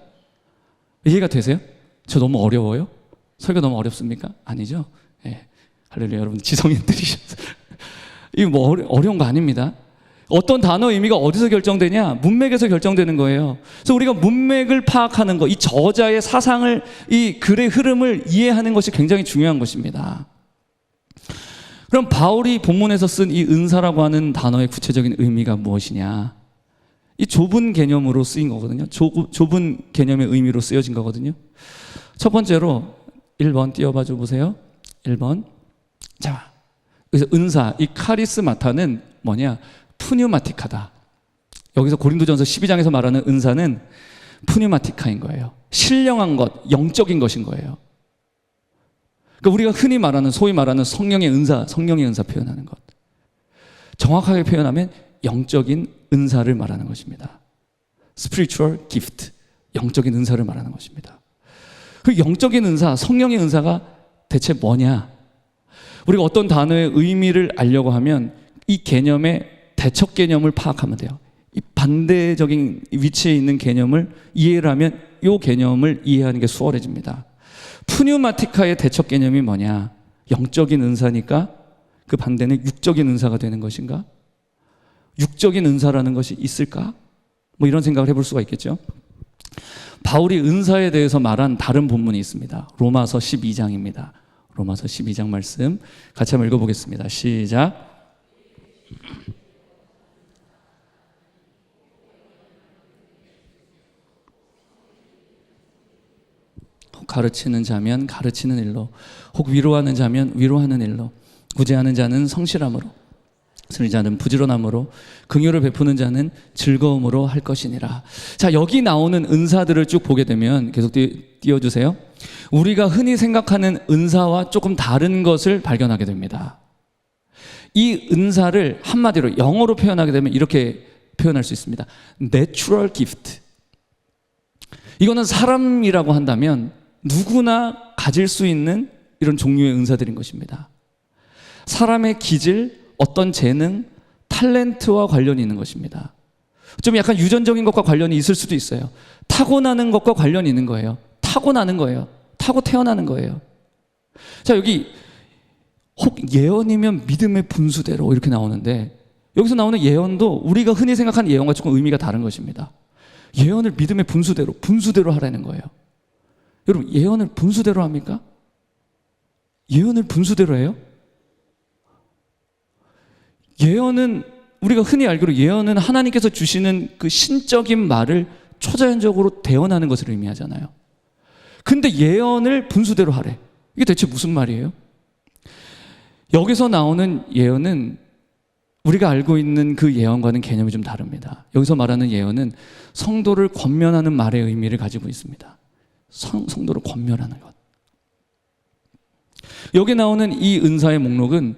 이해가 되세요? 저 너무 어려워요? 설교 너무 어렵습니까? 아니죠? 네. 할렐루야, 여러분 지성인들이셔서 이거 뭐 어려운 거 아닙니다. 어떤 단어의 의미가 어디서 결정되냐? 문맥에서 결정되는 거예요. 그래서 우리가 문맥을 파악하는 거, 이 저자의 사상을, 이 글의 흐름을 이해하는 것이 굉장히 중요한 것입니다. 그럼 바울이 본문에서 쓴 이 은사라고 하는 단어의 구체적인 의미가 무엇이냐? 이 좁은 개념으로 쓰인 거거든요. 좁은 개념의 의미로 쓰여진 거거든요. 첫 번째로 1번 띄워봐 줘 보세요. 1번. 자, 그래서 은사, 이 카리스마타는 뭐냐? 푸뉴마티카다. 여기서 고린도전서 12장에서 말하는 은사는 푸뉴마티카인 거예요. 신령한 것, 영적인 것인 거예요. 그러니까 우리가 흔히 말하는, 소위 말하는 성령의 은사 표현하는 것. 정확하게 표현하면 영적인 은사를 말하는 것입니다. spiritual gift, 영적인 은사를 말하는 것입니다. 그 영적인 은사, 성령의 은사가 대체 뭐냐? 우리가 어떤 단어의 의미를 알려고 하면 이 개념의 대척 개념을 파악하면 돼요. 이 반대적인 위치에 있는 개념을 이해를 하면 이 개념을 이해하는 게 수월해집니다. 푸뉴마티카의 대척 개념이 뭐냐? 영적인 은사니까 그 반대는 육적인 은사가 되는 것인가? 육적인 은사라는 것이 있을까? 뭐 이런 생각을 해볼 수가 있겠죠. 바울이 은사에 대해서 말한 다른 본문이 있습니다. 로마서 12장입니다. 로마서 12장 말씀 같이 한번 읽어보겠습니다. 시작. 혹 가르치는 자면 가르치는 일로, 혹 위로하는 자면 위로하는 일로, 구제하는 자는 성실함으로, 쓰는 자는 부지런함으로, 긍휼을 베푸는 자는 즐거움으로 할 것이니라. 자, 여기 나오는 은사들을 쭉 보게 되면 계속 띄워주세요. 우리가 흔히 생각하는 은사와 조금 다른 것을 발견하게 됩니다. 이 은사를 한마디로 영어로 표현하게 되면 이렇게 표현할 수 있습니다. Natural gift. 이거는 사람이라고 한다면 누구나 가질 수 있는 이런 종류의 은사들인 것입니다. 사람의 기질, 어떤 재능, 탤런트와 관련이 있는 것입니다. 좀 약간 유전적인 것과 관련이 있을 수도 있어요. 타고나는 것과 관련이 있는 거예요. 타고나는 거예요. 타고 태어나는 거예요. 자, 여기 혹 예언이면 믿음의 분수대로 이렇게 나오는데, 여기서 나오는 예언도 우리가 흔히 생각하는 예언과 조금 의미가 다른 것입니다. 예언을 믿음의 분수대로 하라는 거예요. 여러분, 예언을 분수대로 합니까? 예언을 분수대로 해요? 예언은, 우리가 흔히 알기로 예언은 하나님께서 주시는 그 신적인 말을 초자연적으로 대언하는 것을 의미하잖아요. 근데 예언을 분수대로 하래. 이게 대체 무슨 말이에요? 여기서 나오는 예언은 우리가 알고 있는 그 예언과는 개념이 좀 다릅니다. 여기서 말하는 예언은 성도를 권면하는 말의 의미를 가지고 있습니다. 성도를 권면하는 것. 여기 나오는 이 은사의 목록은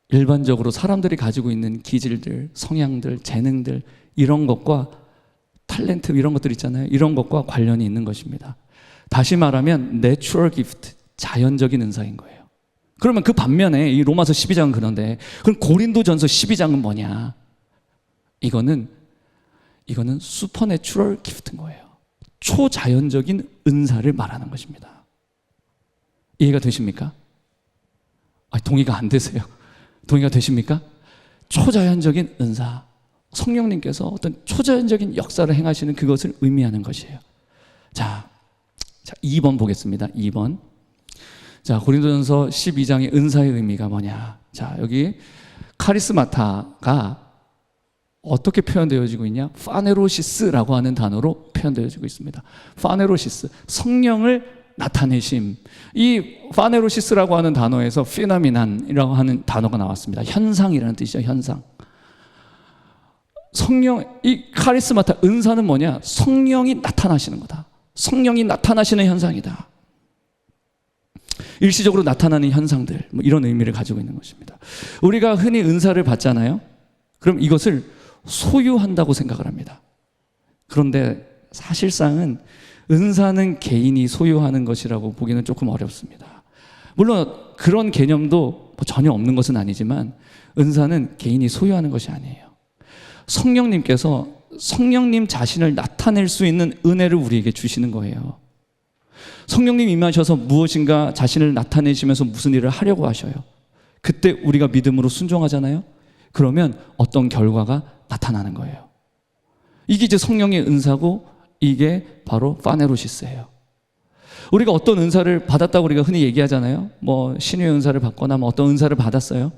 일반적으로 사람들이 가지고 있는 기질들, 성향들, 재능들, 이런 것과 탤런트 이런 것들 있잖아요. 이런 것과 관련이 있는 것입니다. 다시 말하면 내추럴 기프트, 자연적인 은사인 거예요. 그러면 그 반면에 이 로마서 12장은 그런데, 그럼 고린도전서 12장은 뭐냐? 이거는 슈퍼내추럴 기프트인 거예요. 초자연적인 은사를 말하는 것입니다. 이해가 되십니까? 동의가 안 되세요? 동의가 되십니까? 초자연적인 은사, 성령님께서 어떤 초자연적인 역사를 행하시는 그것을 의미하는 것이에요. 자 2번 보겠습니다. 2번. 자, 고린도전서 12장의 은사의 의미가 뭐냐? 자, 여기 카리스마타가 어떻게 표현되어지고 있냐? 파네로시스라고 하는 단어로 표현되어지고 있습니다. 파네로시스, 성령을 나타내심. 이 파네로시스라고 하는 단어에서 피노미난이라고 하는 단어가 나왔습니다. 현상이라는 뜻이죠. 현상. 성령, 이 카리스마타, 은사는 뭐냐? 성령이 나타나시는 거다. 성령이 나타나시는 현상이다. 일시적으로 나타나는 현상들, 뭐 이런 의미를 가지고 있는 것입니다. 우리가 흔히 은사를 받잖아요. 그럼 이것을 소유한다고 생각을 합니다. 그런데 사실상은 은사는 개인이 소유하는 것이라고 보기는 조금 어렵습니다. 물론 그런 개념도 전혀 없는 것은 아니지만 은사는 개인이 소유하는 것이 아니에요. 성령님께서 성령님 자신을 나타낼 수 있는 은혜를 우리에게 주시는 거예요. 성령님 임하셔서 무엇인가 자신을 나타내시면서 무슨 일을 하려고 하셔요. 그때 우리가 믿음으로 순종하잖아요. 그러면 어떤 결과가 나타나는 거예요. 이게 이제 성령의 은사고, 이게 바로 파네로시스예요. 우리가 어떤 은사를 받았다고 우리가 흔히 얘기하잖아요. 뭐 신의 은사를 받거나 뭐 어떤 은사를 받았어요.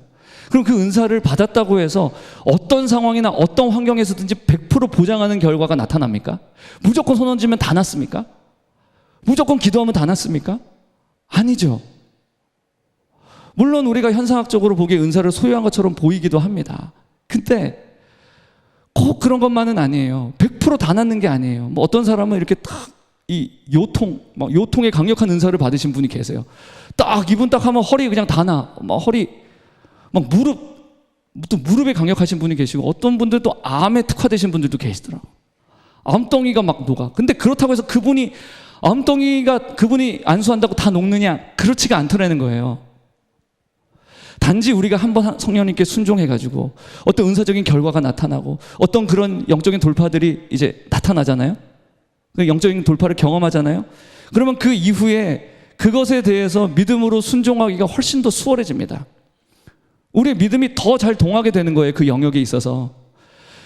그럼 그 은사를 받았다고 해서 어떤 상황이나 어떤 환경에서든지 100% 보장하는 결과가 나타납니까? 무조건 손 얹으면 다 낫습니까? 무조건 기도하면 다 낫습니까? 아니죠. 물론 우리가 현상학적으로 보기에 은사를 소유한 것처럼 보이기도 합니다. 근데 꼭 그런 것만은 아니에요. 100%다 낫는 게 아니에요. 뭐 어떤 사람은 이렇게 딱 이 요통의 강력한 은사를 받으신 분이 계세요. 딱 이분 딱 하면 허리 그냥 다 나. 막 허리, 막 또 무릎에 강력하신 분이 계시고, 어떤 분들 또 암에 특화되신 분들도 계시더라고. 암덩이가 막 녹아. 근데 그렇다고 해서 그분이 안수한다고 다 녹느냐? 그렇지가 않더라는 거예요. 단지 우리가 한번 성령님께 순종해가지고 어떤 은사적인 결과가 나타나고 어떤 그런 영적인 돌파들이 이제 나타나잖아요. 그 영적인 돌파를 경험하잖아요. 그러면 그 이후에 그것에 대해서 믿음으로 순종하기가 훨씬 더 수월해집니다. 우리의 믿음이 더 잘 동하게 되는 거예요. 그 영역에 있어서.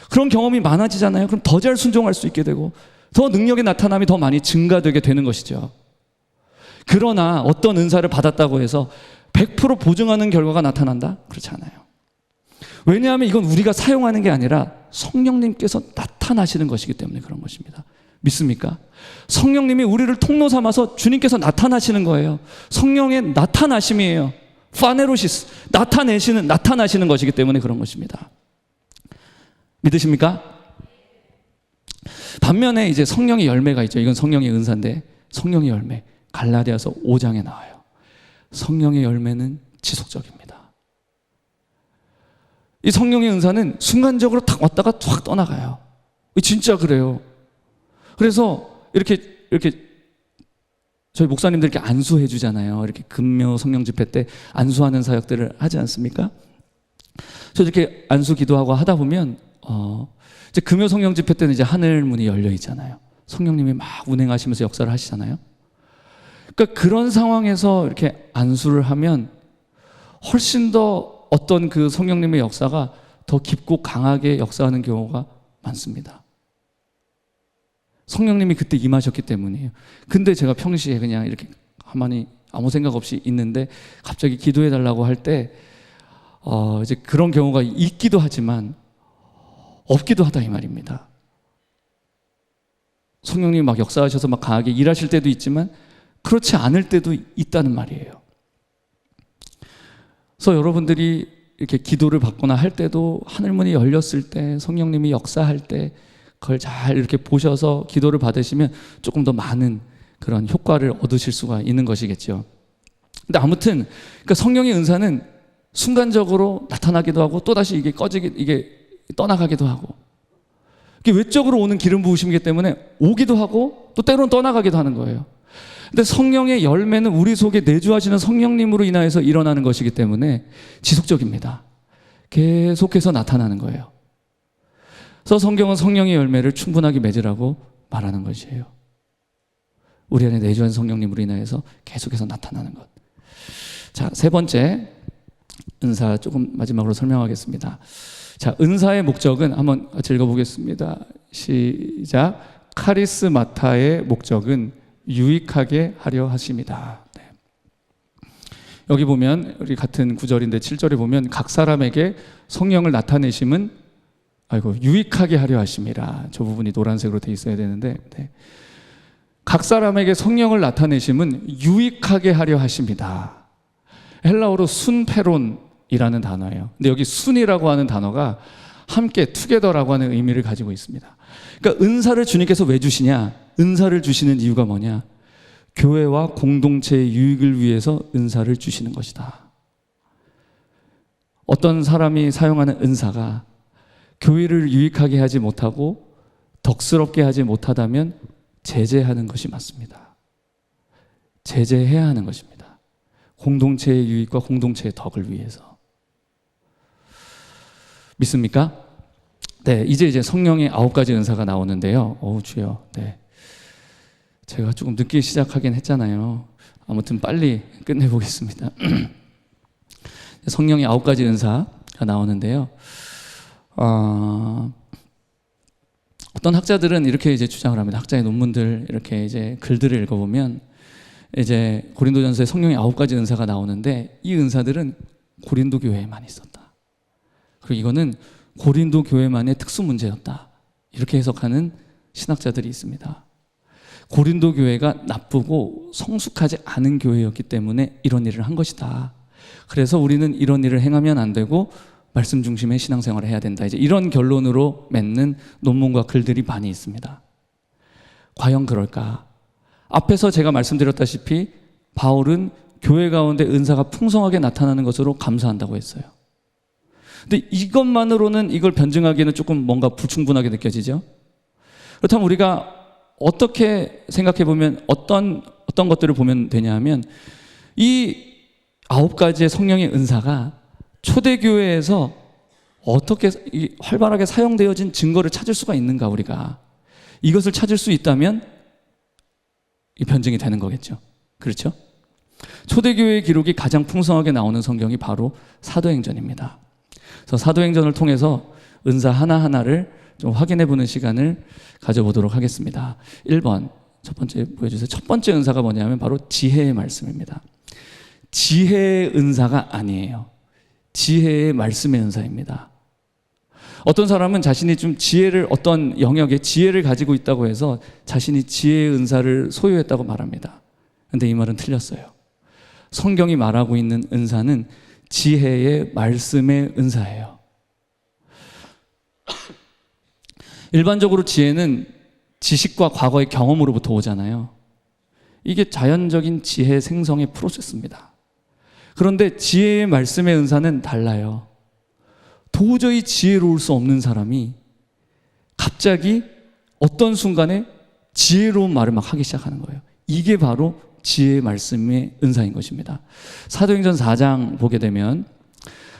그런 경험이 많아지잖아요. 그럼 더 잘 순종할 수 있게 되고 더 능력의 나타남이 더 많이 증가되게 되는 것이죠. 그러나 어떤 은사를 받았다고 해서 100% 보증하는 결과가 나타난다? 그렇지 않아요. 왜냐하면 이건 우리가 사용하는 게 아니라 성령님께서 나타나시는 것이기 때문에 그런 것입니다. 믿습니까? 성령님이 우리를 통로 삼아서 주님께서 나타나시는 거예요. 성령의 나타나심이에요. 파네로시스, 나타나시는 것이기 때문에 그런 것입니다. 믿으십니까? 반면에 이제 성령의 열매가 있죠. 이건 성령의 은사인데, 성령의 열매 갈라디아서 5장에 나와요. 성령의 열매는 지속적입니다. 이 성령의 은사는 순간적으로 탁 왔다가 탁 떠나가요. 진짜 그래요. 그래서 이렇게 저희 목사님들 이렇게 안수해 주잖아요. 이렇게 금요 성령 집회 때 안수하는 사역들을 하지 않습니까? 저 이렇게 안수 기도하고 하다 보면 이제 금요 성령 집회 때는 이제 하늘 문이 열려 있잖아요. 성령님이 막 운행하시면서 역사를 하시잖아요. 그러니까 그런 상황에서 이렇게 안수를 하면 훨씬 더 어떤 그 성령님의 역사가 더 깊고 강하게 역사하는 경우가 많습니다. 성령님이 그때 임하셨기 때문이에요. 근데 제가 평시에 그냥 이렇게 가만히 아무 생각 없이 있는데 갑자기 기도해 달라고 할 때 이제 그런 경우가 있기도 하지만 없기도 하다 이 말입니다. 성령님이 막 역사하셔서 막 강하게 일하실 때도 있지만 그렇지 않을 때도 있다는 말이에요. 그래서 여러분들이 이렇게 기도를 받거나 할 때도 하늘문이 열렸을 때 성령님이 역사할 때 그걸 잘 이렇게 보셔서 기도를 받으시면 조금 더 많은 그런 효과를 얻으실 수가 있는 것이겠죠. 근데 아무튼 그러니까 성령의 은사는 순간적으로 나타나기도 하고 또다시 이게 떠나가기도 하고, 이게 외적으로 오는 기름 부으심이기 때문에 오기도 하고 또 때로는 떠나가기도 하는 거예요. 근데 성령의 열매는 우리 속에 내주하시는 성령님으로 인하여서 일어나는 것이기 때문에 지속적입니다. 계속해서 나타나는 거예요. 그래서 성경은 성령의 열매를 충분하게 맺으라고 말하는 것이에요. 우리 안에 내주한 성령님으로 인하여서 계속해서 나타나는 것. 자, 세 번째 은사 조금 마지막으로 설명하겠습니다. 자, 은사의 목적은 한번 같이 읽어보겠습니다. 시작. 카리스마타의 목적은 유익하게 하려 하심이다. 네. 여기 보면 우리 같은 구절인데 7절에 보면 각 사람에게 성령을 나타내심은 유익하게 하려 하심이라. 저 부분이 노란색으로 돼 있어야 되는데 네. 각 사람에게 성령을 나타내심은 유익하게 하려 하심이다. 헬라어로 순페론이라는 단어예요. 근데 여기 순이라고 하는 단어가 함께 투게더라고 하는 의미를 가지고 있습니다. 그러니까 은사를 주님께서 왜 주시냐? 은사를 주시는 이유가 뭐냐? 교회와 공동체의 유익을 위해서 은사를 주시는 것이다. 어떤 사람이 사용하는 은사가 교회를 유익하게 하지 못하고 덕스럽게 하지 못하다면 제재하는 것이 맞습니다. 제재해야 하는 것입니다. 공동체의 유익과 공동체의 덕을 위해서. 믿습니까? 네, 이제 성령의 9가지 은사가 나오는데요. 주여. 네. 제가 조금 늦게 시작하긴 했잖아요. 아무튼 빨리 끝내보겠습니다. 성령의 9가지 은사가 나오는데요. 어떤 학자들은 이렇게 이제 주장을 합니다. 학자의 논문들 이렇게 이제 글들을 읽어보면 이제 고린도전서에 성령의 9가지 은사가 나오는데 이 은사들은 고린도 교회에만 있었다. 그리고 이거는 고린도 교회만의 특수 문제였다. 이렇게 해석하는 신학자들이 있습니다. 고린도 교회가 나쁘고 성숙하지 않은 교회였기 때문에 이런 일을 한 것이다. 그래서 우리는 이런 일을 행하면 안 되고 말씀 중심의 신앙생활을 해야 된다. 이제 이런 결론으로 맺는 논문과 글들이 많이 있습니다. 과연 그럴까? 앞에서 제가 말씀드렸다시피 바울은 교회 가운데 은사가 풍성하게 나타나는 것으로 감사한다고 했어요. 근데 이것만으로는 이걸 변증하기에는 조금 뭔가 불충분하게 느껴지죠? 그렇다면 우리가 어떻게 생각해 보면 어떤 것들을 보면 되냐 하면 이 9가지의 성령의 은사가 초대교회에서 어떻게 활발하게 사용되어진 증거를 찾을 수가 있는가, 우리가. 이것을 찾을 수 있다면 이 변증이 되는 거겠죠. 그렇죠? 초대교회의 기록이 가장 풍성하게 나오는 성경이 바로 사도행전입니다. 그래서 사도행전을 통해서 은사 하나하나를 좀 확인해 보는 시간을 가져보도록 하겠습니다. 1번, 첫 번째 보여주세요. 첫 번째 은사가 뭐냐면 바로 지혜의 말씀입니다. 지혜의 은사가 아니에요. 지혜의 말씀의 은사입니다. 어떤 사람은 자신이 좀 지혜를, 어떤 영역에 지혜를 가지고 있다고 해서 자신이 지혜의 은사를 소유했다고 말합니다. 그런데 이 말은 틀렸어요. 성경이 말하고 있는 은사는 지혜의 말씀의 은사예요. 일반적으로 지혜는 지식과 과거의 경험으로부터 오잖아요. 이게 자연적인 지혜 생성의 프로세스입니다. 그런데 지혜의 말씀의 은사는 달라요. 도저히 지혜로울 수 없는 사람이 갑자기 어떤 순간에 지혜로운 말을 막 하기 시작하는 거예요. 이게 바로 지혜의 말씀의 은사인 것입니다. 사도행전 4장 보게 되면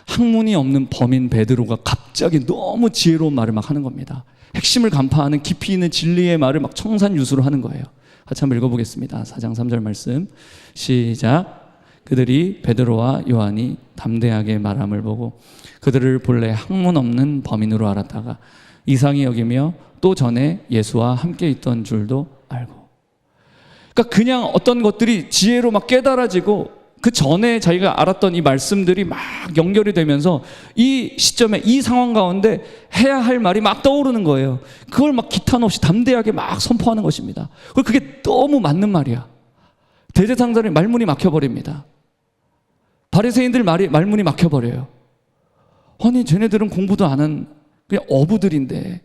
학문이 없는 범인 베드로가 갑자기 너무 지혜로운 말을 막 하는 겁니다. 핵심을 간파하는 깊이 있는 진리의 말을 막 청산유수로 하는 거예요. 같이 한번 읽어보겠습니다. 4장 3절 말씀 시작. 그들이 베드로와 요한이 담대하게 말함을 보고 그들을 본래 학문 없는 범인으로 알았다가 이상히 여기며 또 전에 예수와 함께 있던 줄도 알고. 그러니까 그냥 어떤 것들이 지혜로 막 깨달아지고 그 전에 자기가 알았던 이 말씀들이 막 연결이 되면서 이 시점에 이 상황 가운데 해야 할 말이 막 떠오르는 거예요. 그걸 막 기탄 없이 담대하게 막 선포하는 것입니다. 그리고 그게 너무 맞는 말이야. 대제사장들의 말문이 막혀버립니다. 바리새인들 말문이 막혀버려요. 아니 쟤네들은 공부도 안 한 그냥 어부들인데,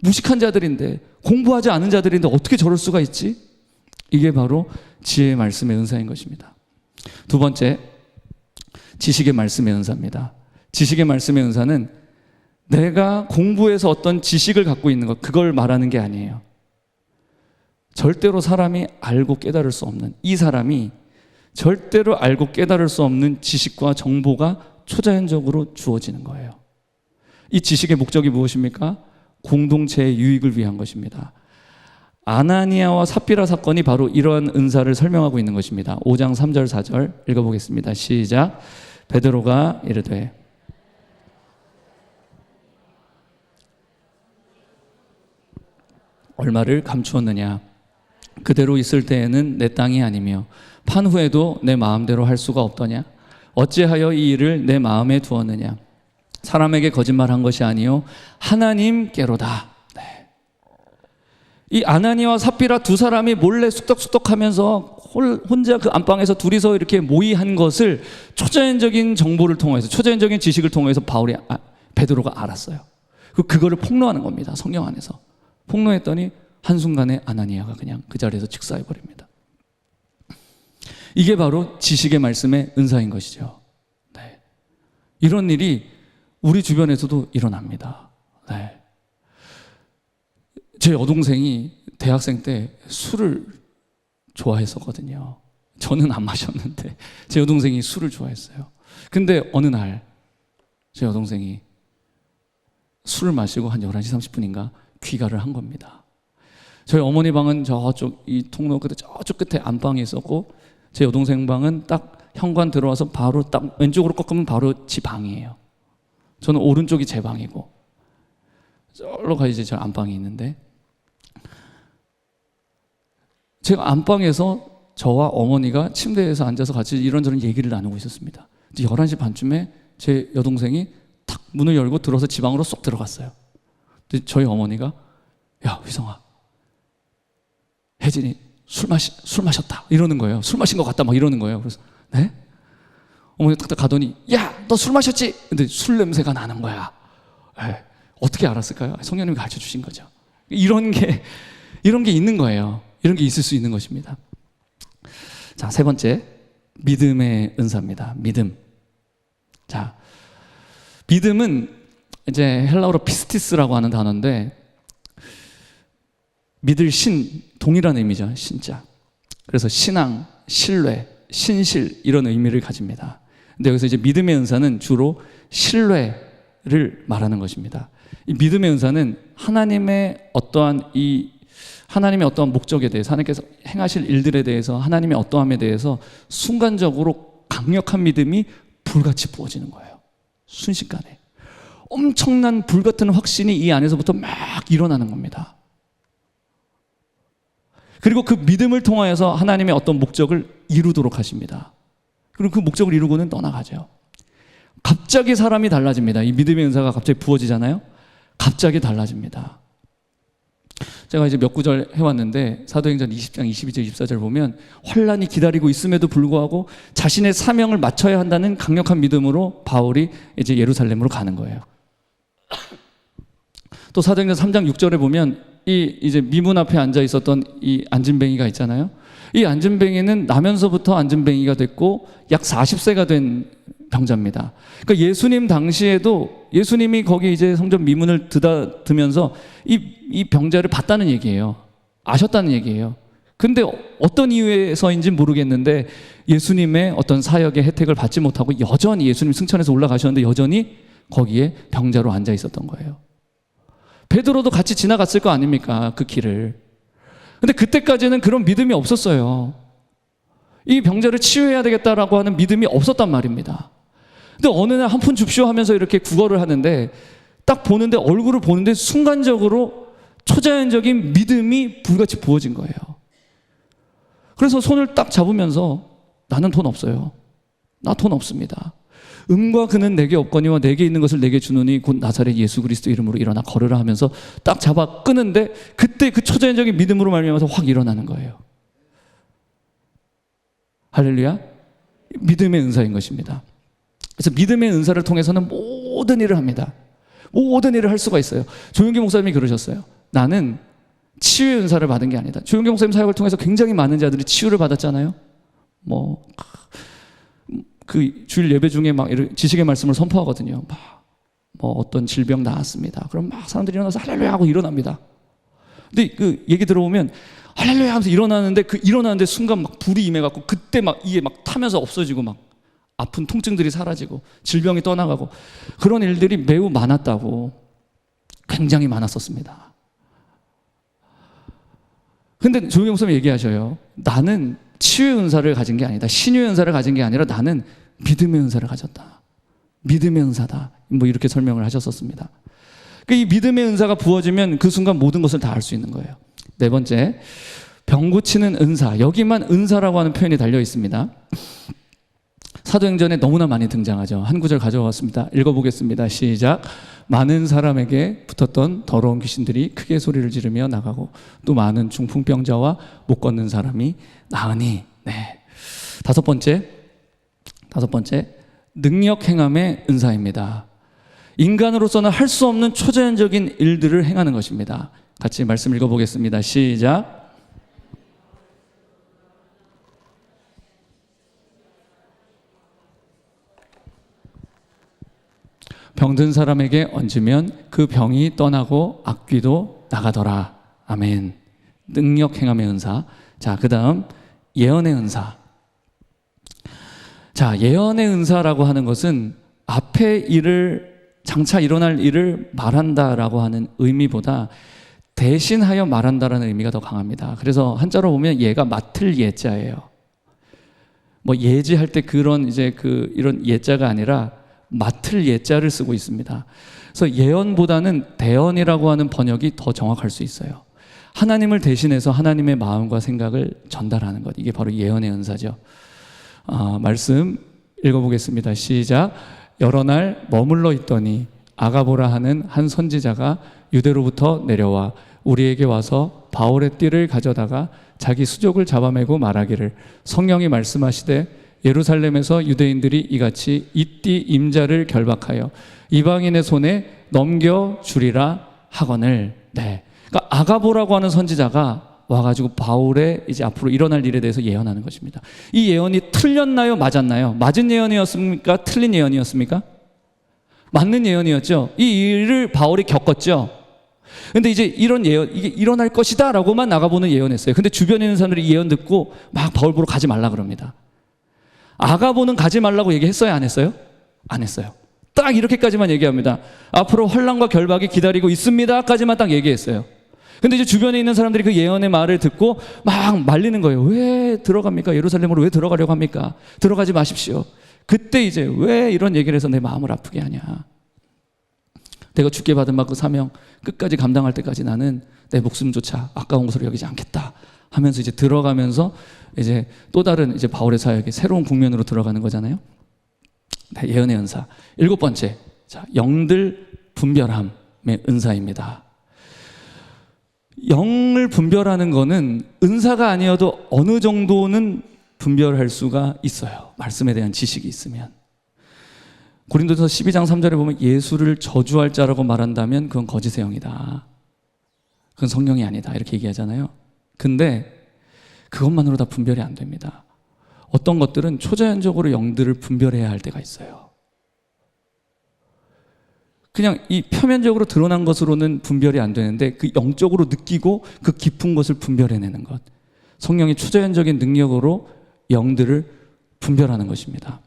무식한 자들인데, 공부하지 않은 자들인데 어떻게 저럴 수가 있지? 이게 바로 지혜의 말씀의 은사인 것입니다. 두 번째, 지식의 말씀의 은사입니다. 지식의 말씀의 은사는 내가 공부해서 어떤 지식을 갖고 있는 것, 그걸 말하는 게 아니에요. 절대로 사람이 알고 깨달을 수 없는, 이 사람이 절대로 알고 깨달을 수 없는 지식과 정보가 초자연적으로 주어지는 거예요. 이 지식의 목적이 무엇입니까? 공동체의 유익을 위한 것입니다. 아나니아와 삽비라 사건이 바로 이러한 은사를 설명하고 있는 것입니다. 5장 3절 4절 읽어보겠습니다. 시작. 베드로가 이르되 얼마를 감추었느냐? 그대로 있을 때에는 내 땅이 아니며 판 후에도 내 마음대로 할 수가 없더냐? 어찌하여 이 일을 내 마음에 두었느냐? 사람에게 거짓말한 것이 아니요 하나님께로다. 네. 이 아나니아와 삽비라 두 사람이 몰래 쑥덕쑥덕하면서 혼자 그 안방에서 둘이서 이렇게 모의한 것을 초자연적인 정보를 통해서, 초자연적인 지식을 통해서 베드로가 알았어요. 그거를 폭로하는 겁니다. 성령 안에서 폭로했더니 한순간에 아나니아가 그냥 그 자리에서 즉사해버립니다. 이게 바로 지식의 말씀의 은사인 것이죠. 네. 이런 일이 우리 주변에서도 일어납니다. 네. 제 여동생이 대학생 때 술을 좋아했었거든요. 저는 안 마셨는데 제 여동생이 술을 좋아했어요. 근데 어느 날 제 여동생이 술을 마시고 한 11시 30분인가 귀가를 한 겁니다. 저희 어머니 방은 저쪽 이 통로 끝에 저쪽 끝에 안방에 있었고 제 여동생 방은 딱 현관 들어와서 바로 딱 왼쪽으로 꺾으면 바로 지 방이에요. 저는 오른쪽이 제 방이고 저로 가 이제 저 안방이 있는데 제가 안방에서 저와 어머니가 침대에서 앉아서 같이 이런저런 얘기를 나누고 있었습니다. 이제 11시 반쯤에 제 여동생이 탁 문을 열고 들어서 지방으로 쏙 들어갔어요. 근데 저희 어머니가 야, 휘성아, 혜진이 술 마셨다 이러는 거예요. 술 마신 것 같다 막 이러는 거예요. 그래서 네? 어머니 딱 가더니 야, 너 술 마셨지? 근데 술 냄새가 나는 거야. 네. 어떻게 알았을까요? 성령님이 가르쳐 주신 거죠. 이런 게 있는 거예요. 이런 게 있을 수 있는 것입니다. 자, 세 번째, 믿음의 은사입니다. 믿음. 자, 믿음은 이제 헬라어로 피스티스라고 하는 단어인데, 믿을 신, 동일한 의미죠. 신자. 그래서 신앙, 신뢰, 신실 이런 의미를 가집니다. 근데 여기서 이제 믿음의 은사는 주로 신뢰를 말하는 것입니다. 이 믿음의 은사는 하나님의 어떠한 목적에 대해서, 하나님께서 행하실 일들에 대해서, 하나님의 어떠함에 대해서 순간적으로 강력한 믿음이 불같이 부어지는 거예요. 순식간에. 엄청난 불같은 확신이 이 안에서부터 막 일어나는 겁니다. 그리고 그 믿음을 통하여서 하나님의 어떤 목적을 이루도록 하십니다. 그리고 그 목적을 이루고는 떠나가죠. 갑자기 사람이 달라집니다. 이 믿음의 은사가 갑자기 부어지잖아요. 갑자기 달라집니다. 제가 이제 몇 구절 해왔는데 사도행전 20장 22절 24절 보면 환란이 기다리고 있음에도 불구하고 자신의 사명을 마쳐야 한다는 강력한 믿음으로 바울이 이제 예루살렘으로 가는 거예요. 또 사도행전 3장 6절에 보면 이제 미문 앞에 앉아 있었던 이 안진뱅이가 있잖아요. 이 안진뱅이는 나면서부터 안진뱅이가 됐고 약 40세가 된 병자입니다. 그러니까 예수님 당시에도 예수님이 거기 이제 성전 미문을 드다드면서 이 병자를 봤다는 얘기예요. 아셨다는 얘기예요. 근데 어떤 이유에서인지 모르겠는데 예수님의 어떤 사역의 혜택을 받지 못하고 여전히 예수님 승천해서 올라가셨는데 여전히 거기에 병자로 앉아 있었던 거예요. 베드로도 같이 지나갔을 거 아닙니까? 그 길을. 근데 그때까지는 그런 믿음이 없었어요. 이 병자를 치유해야 되겠다라고 하는 믿음이 없었단 말입니다. 근데 어느 날 한 푼 줍쇼 하면서 이렇게 구걸을 하는데 딱 보는데 얼굴을 보는데 순간적으로 초자연적인 믿음이 불같이 부어진 거예요. 그래서 손을 딱 잡으면서 나는 돈 없어요. 나 돈 없습니다. 은과 금은 내게 없거니와 내게 있는 것을 내게 주노니 곧 나사렛 예수 그리스도 이름으로 일어나 걸으라 하면서 딱 잡아 끄는데 그때 그 초자연적인 믿음으로 말미암아서 확 일어나는 거예요. 할렐루야. 믿음의 은사인 것입니다. 그래서 믿음의 은사를 통해서는 모든 일을 합니다. 모든 일을 할 수가 있어요. 조용기 목사님이 그러셨어요. 나는 치유의 은사를 받은 게 아니다. 조용기 목사님 사역을 통해서 굉장히 많은 자들이 치유를 받았잖아요. 그 주일 예배 중에 막 이런 지식의 말씀을 선포하거든요. 어떤 질병 나았습니다. 그럼 막 사람들이 일어나서 할렐루야 하고 일어납니다. 근데 그 얘기 들어보면 할렐루야 하면서 일어나는데 그 일어나는데 순간 막 불이 임해갖고 그때 막 이게 막 타면서 없어지고 막 아픈 통증들이 사라지고 질병이 떠나가고 그런 일들이 매우 많았다고. 굉장히 많았었습니다. 근데 조용기 목사님이 얘기하셔요. 나는 치유의 은사를 가진 게 아니다. 신유의 은사를 가진 게 아니라 나는 믿음의 은사를 가졌다. 믿음의 은사다. 이렇게 설명을 하셨었습니다. 이 믿음의 은사가 부어지면 그 순간 모든 것을 다 할 수 있는 거예요. 네 번째, 병 고치는 은사. 여기만 은사라고 하는 표현이 달려 있습니다. 사도행전에 너무나 많이 등장하죠. 한 구절 가져왔습니다. 읽어보겠습니다. 시작. 많은 사람에게 붙었던 더러운 귀신들이 크게 소리를 지르며 나가고 또 많은 중풍병자와 못 걷는 사람이 나으니. 네. 다섯 번째, 능력 행함의 은사입니다. 인간으로서는 할 수 없는 초자연적인 일들을 행하는 것입니다. 같이 말씀 읽어보겠습니다. 시작. 병든 사람에게 얹으면 그 병이 떠나고 악귀도 나가더라. 아멘. 능력 행함의 은사. 자, 그 다음 예언의 은사. 자, 예언의 은사라고 하는 것은 앞에 일을 장차 일어날 일을 말한다라고 하는 의미보다 대신하여 말한다라는 의미가 더 강합니다. 그래서 한자로 보면 얘가 맡을 예자예요. 예지할 때 그런 이런 예자가 아니라 맡을 예자를 쓰고 있습니다. 그래서 예언보다는 대언이라고 하는 번역이 더 정확할 수 있어요. 하나님을 대신해서 하나님의 마음과 생각을 전달하는 것. 이게 바로 예언의 은사죠. 말씀 읽어보겠습니다. 시작. 여러 날 머물러 있더니 아가보라 하는 한 선지자가 유대로부터 내려와 우리에게 와서 바울의 띠를 가져다가 자기 수족을 잡아매고 말하기를 성령이 말씀하시되 예루살렘에서 유대인들이 이같이 이 띠 임자를 결박하여 이방인의 손에 넘겨주리라 하거늘. 네. 그러니까 아가보라고 하는 선지자가 와가지고 바울의 이제 앞으로 일어날 일에 대해서 예언하는 것입니다. 이 예언이 틀렸나요? 맞았나요? 맞은 예언이었습니까? 틀린 예언이었습니까? 맞는 예언이었죠. 이 일을 바울이 겪었죠. 근데 이제 이런 예언, 이게 일어날 것이다 라고만 나가보는 예언했어요. 근데 주변에 있는 사람들이 이 예언 듣고 막 바울 보러 가지 말라 그럽니다. 아가보는 가지 말라고 얘기했어요? 안 했어요? 안 했어요. 딱 이렇게까지만 얘기합니다. 앞으로 환난과 결박이 기다리고 있습니다 까지만 딱 얘기했어요. 근데 이제 주변에 있는 사람들이 그 예언의 말을 듣고 막 말리는 거예요. 왜 들어갑니까? 예루살렘으로 왜 들어가려고 합니까? 들어가지 마십시오. 그때 이제 왜 이런 얘기를 해서 내 마음을 아프게 하냐. 내가 주께 받은 그 사명 끝까지 감당할 때까지 나는 내 목숨조차 아까운 것으로 여기지 않겠다 하면서 이제 들어가면서 이제 또 다른 이제 바울의 사역이 새로운 국면으로 들어가는 거잖아요. 네, 예언의 은사. 7번째. 자, 영들 분별함의 은사입니다. 영을 분별하는 거는 은사가 아니어도 어느 정도는 분별할 수가 있어요. 말씀에 대한 지식이 있으면. 고린도서 12장 3절에 보면 예수를 저주할 자라고 말한다면 그건 거짓의 영이다. 그건 성령이 아니다. 이렇게 얘기하잖아요. 근데 그것만으로 다 분별이 안 됩니다. 어떤 것들은 초자연적으로 영들을 분별해야 할 때가 있어요. 그냥 이 표면적으로 드러난 것으로는 분별이 안 되는데 그 영적으로 느끼고 그 깊은 것을 분별해내는 것. 성령의 초자연적인 능력으로 영들을 분별하는 것입니다.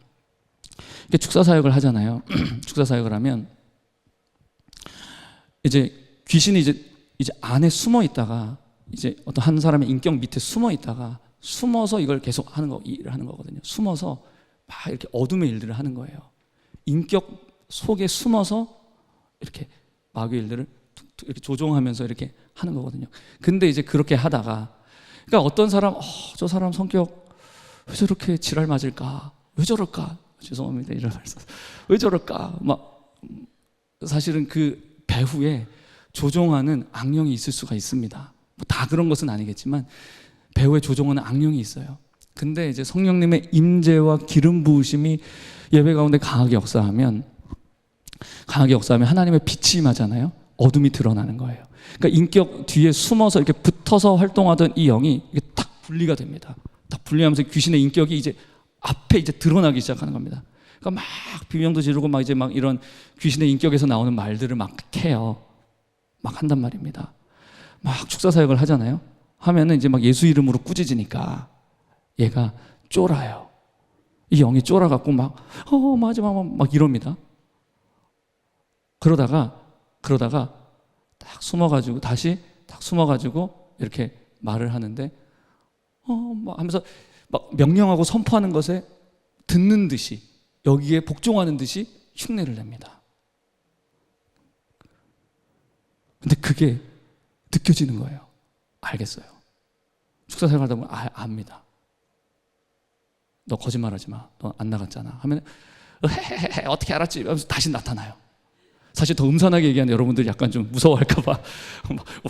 이게 축사사역을 하잖아요. 축사사역을 하면 이제 귀신이 이제 안에 숨어 있다가 이제 어떤 한 사람의 인격 밑에 숨어 있다가 숨어서 이걸 계속 일을 하는 거거든요. 숨어서 막 이렇게 어둠의 일들을 하는 거예요. 인격 속에 숨어서 이렇게 마귀 일들을 이렇게 조종하면서 이렇게 하는 거거든요. 근데 이제 그렇게 하다가 그러니까 어떤 사람 저 사람 성격 왜 저렇게 지랄 맞을까? 왜 저럴까? 죄송합니다. 이런 말씀. 왜 저럴까? 막 사실은 그 배후에 조종하는 악령이 있을 수가 있습니다. 뭐 다 그런 것은 아니겠지만 배후에 조종하는 악령이 있어요. 근데 이제 성령님의 임재와 기름 부으심이 예배 가운데 강하게 역사하면 하나님의 빛이 임하잖아요. 어둠이 드러나는 거예요. 그러니까 인격 뒤에 숨어서 이렇게 붙어서 활동하던 이 영이 이게 딱 분리가 됩니다. 딱 분리하면서 귀신의 인격이 이제 앞에 이제 드러나기 시작하는 겁니다. 그러니까 막 비명도 지르고 막 이제 막 이런 귀신의 인격에서 나오는 말들을 막 해요. 막 한단 말입니다. 막 축사 사역을 하잖아요. 하면은 이제 막 예수 이름으로 꾸짖으니까 얘가 쫄아요. 이 영이 쫄아갖고 막 맞아 막 이럽니다. 그러다가 딱 숨어가지고 다시 딱 숨어가지고 이렇게 말을 하는데 막 하면서 막 명령하고 선포하는 것에 듣는 듯이 여기에 복종하는 듯이 흉내를 냅니다. 근데 그게 느껴지는 거예요. 알겠어요. 축사 생활하다 보면 압니다. 너 거짓말하지 마. 너 안 나갔잖아. 하면 헤헤헤 어떻게 알았지? 하면서 다시 나타나요. 사실 더 음산하게 얘기하는데 여러분들 약간 좀 무서워할까 봐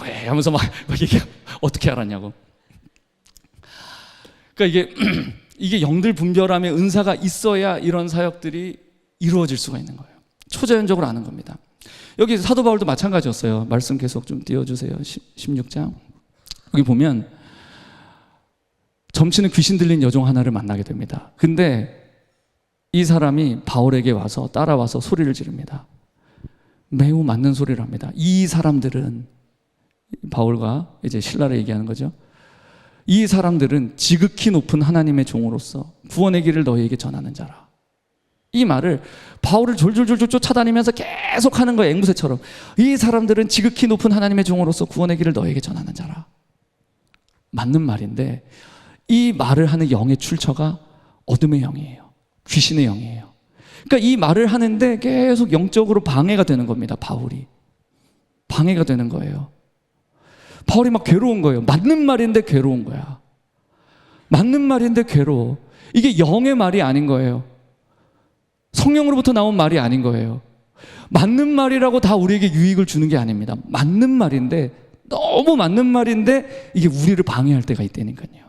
왜 하면서 막 얘기 어떻게 알았냐고. 그러니까 이게 영들 분별함의 은사가 있어야 이런 사역들이 이루어질 수가 있는 거예요. 초자연적으로 아는 겁니다. 여기 사도 바울도 마찬가지였어요. 말씀 계속 좀 띄워주세요. 16장. 여기 보면 점치는 귀신 들린 여종 하나를 만나게 됩니다. 근데 이 사람이 바울에게 와서 따라와서 소리를 지릅니다. 매우 맞는 소리를 합니다. 이 사람들은 바울과 이제 신라를 얘기하는 거죠. 이 사람들은 지극히 높은 하나님의 종으로서 구원의 길을 너희에게 전하는 자라. 이 말을 바울을 졸졸졸졸 쫓아다니면서 계속 하는 거예요. 앵무새처럼. 이 사람들은 지극히 높은 하나님의 종으로서 구원의 길을 너희에게 전하는 자라. 맞는 말인데 이 말을 하는 영의 출처가 어둠의 영이에요. 귀신의 영이에요. 그러니까 이 말을 하는데 계속 영적으로 방해가 되는 겁니다. 바울이. 방해가 되는 거예요. 바울이 막 괴로운 거예요. 맞는 말인데 괴로운 거야. 맞는 말인데 괴로워. 이게 영의 말이 아닌 거예요. 성령으로부터 나온 말이 아닌 거예요. 맞는 말이라고 다 우리에게 유익을 주는 게 아닙니다. 맞는 말인데, 너무 맞는 말인데 이게 우리를 방해할 때가 있다니까요.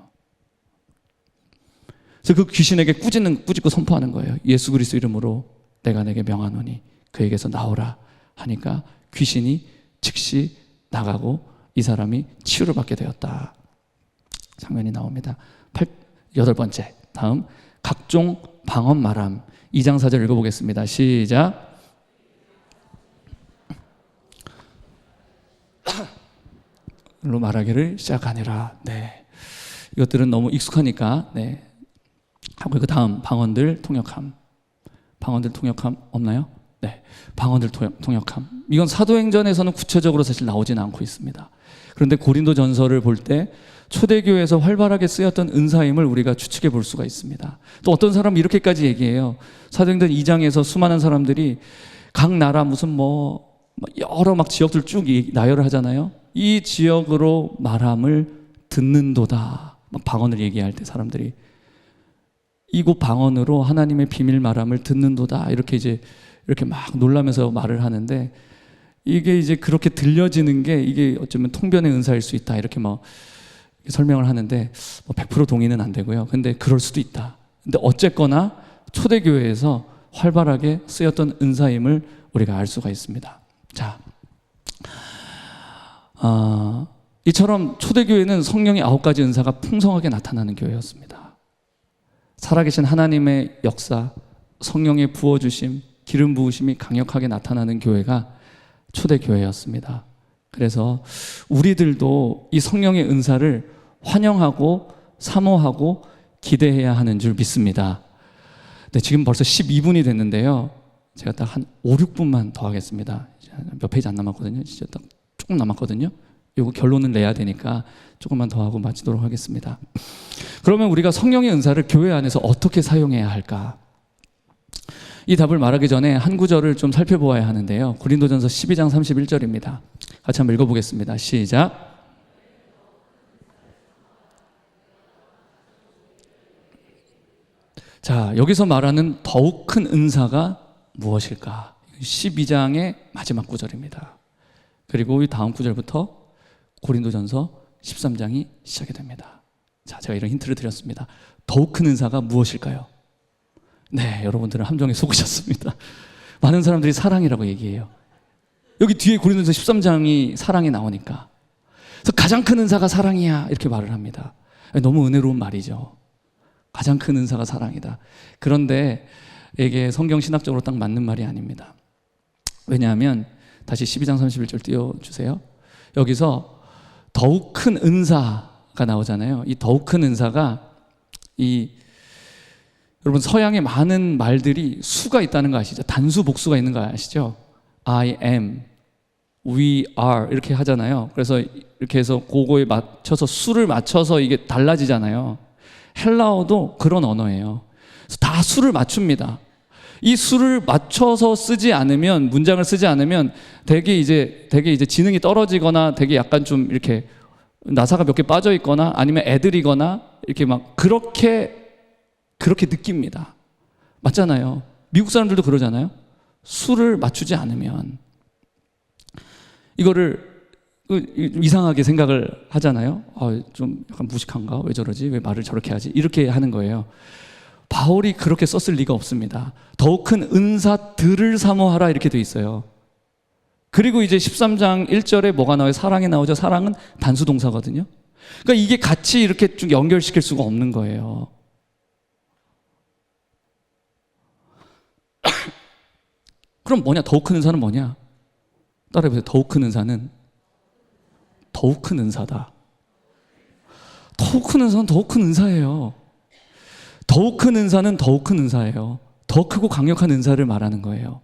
그래서 그 귀신에게 꾸짖고 선포하는 거예요. 예수 그리스도 이름으로 내가 내게 명하노니 그에게서 나오라 하니까 귀신이 즉시 나가고 이 사람이 치유를 받게 되었다. 장면이 나옵니다. 8번째, 다음 각종 방언 말함. 2장 4절 읽어보겠습니다. 시작. 로 말하기를 시작하니라. 네, 이것들은 너무 익숙하니까 네 하고, 그 다음 방언들 통역함. 방언들 통역함 없나요? 네, 방언들 통역함. 이건 사도행전에서는 구체적으로 사실 나오지는 않고 있습니다. 그런데 고린도전서를 볼 때 초대교회에서 활발하게 쓰였던 은사임을 우리가 추측해 볼 수가 있습니다. 또 어떤 사람은 이렇게까지 얘기해요. 사도행전 2장에서 수많은 사람들이 각 나라 무슨 여러 지역들 쭉 나열을 하잖아요. 이 지역으로 말함을 듣는도다. 방언을 얘기할 때 사람들이 이곳 방언으로 하나님의 비밀 말함을 듣는도다. 이렇게 막 놀라면서 말을 하는데, 이게 이제 그렇게 들려지는 게 이게 어쩌면 통변의 은사일 수 있다. 이렇게 설명을 하는데 100% 동의는 안 되고요. 근데 그럴 수도 있다. 근데 어쨌거나 초대교회에서 활발하게 쓰였던 은사임을 우리가 알 수가 있습니다. 자, 이처럼 초대교회는 성령의 9가지 은사가 풍성하게 나타나는 교회였습니다. 살아계신 하나님의 역사, 성령의 부어주심, 기름 부으심이 강력하게 나타나는 교회가 초대교회였습니다. 그래서 우리들도 이 성령의 은사를 환영하고 사모하고 기대해야 하는 줄 믿습니다. 네, 지금 벌써 12분이 됐는데요. 제가 딱 한 5, 6분만 더 하겠습니다. 몇 페이지 안 남았거든요. 진짜 딱 조금 남았거든요. 이거 결론은 내야 되니까 조금만 더 하고 마치도록 하겠습니다. 그러면 우리가 성령의 은사를 교회 안에서 어떻게 사용해야 할까? 이 답을 말하기 전에 한 구절을 좀 살펴보아야 하는데요. 고린도전서 12장 31절입니다. 같이 한번 읽어보겠습니다. 시작. 자, 여기서 말하는 더욱 큰 은사가 무엇일까? 12장의 마지막 구절입니다. 그리고 이 다음 구절부터 고린도전서 13장이 시작이 됩니다. 자, 제가 이런 힌트를 드렸습니다. 더욱 큰 은사가 무엇일까요? 네, 여러분들은 함정에 속으셨습니다. 많은 사람들이 사랑이라고 얘기해요. 여기 뒤에 고린도전서 13장이 사랑이 나오니까. 그래서 가장 큰 은사가 사랑이야 이렇게 말을 합니다. 너무 은혜로운 말이죠. 가장 큰 은사가 사랑이다. 그런데 이게 성경 신학적으로 딱 맞는 말이 아닙니다. 왜냐하면 다시 12장 31절 띄워주세요. 여기서 더욱 큰 은사가 나오잖아요. 이 더욱 큰 은사가 여러분 서양의 많은 말들이 수가 있다는 거 아시죠? 단수 복수가 있는 거 아시죠? I am, we are 이렇게 하잖아요. 그래서 이렇게 해서 그거에 맞춰서 수를 맞춰서 이게 달라지잖아요. 헬라어도 그런 언어예요. 그래서 다 수를 맞춥니다. 이 수를 맞춰서 쓰지 않으면, 문장을 쓰지 않으면 되게 이제 지능이 떨어지거나 되게 약간 좀 이렇게 나사가 몇 개 빠져 있거나 아니면 애들이거나 이렇게 막 그렇게 느낍니다. 맞잖아요. 미국 사람들도 그러잖아요. 수를 맞추지 않으면 이거를 이상하게 생각을 하잖아요. 좀 약간 무식한가? 왜 저러지? 왜 말을 저렇게 하지? 이렇게 하는 거예요. 바울이 그렇게 썼을 리가 없습니다. 더욱 큰 은사들을 사모하라 이렇게 돼 있어요. 그리고 이제 13장 1절에 뭐가 나와요? 사랑이 나오죠. 사랑은 단수 동사거든요. 그러니까 이게 같이 이렇게 좀 연결시킬 수가 없는 거예요. 그럼 뭐냐? 더욱 큰 은사는 뭐냐? 따라해보세요. 더욱 큰 은사는 더욱 큰 은사다. 더욱 큰 은사는 더욱 큰 은사예요. 더욱 큰 은사는 더욱 큰 은사예요. 더 크고 강력한 은사를 말하는 거예요.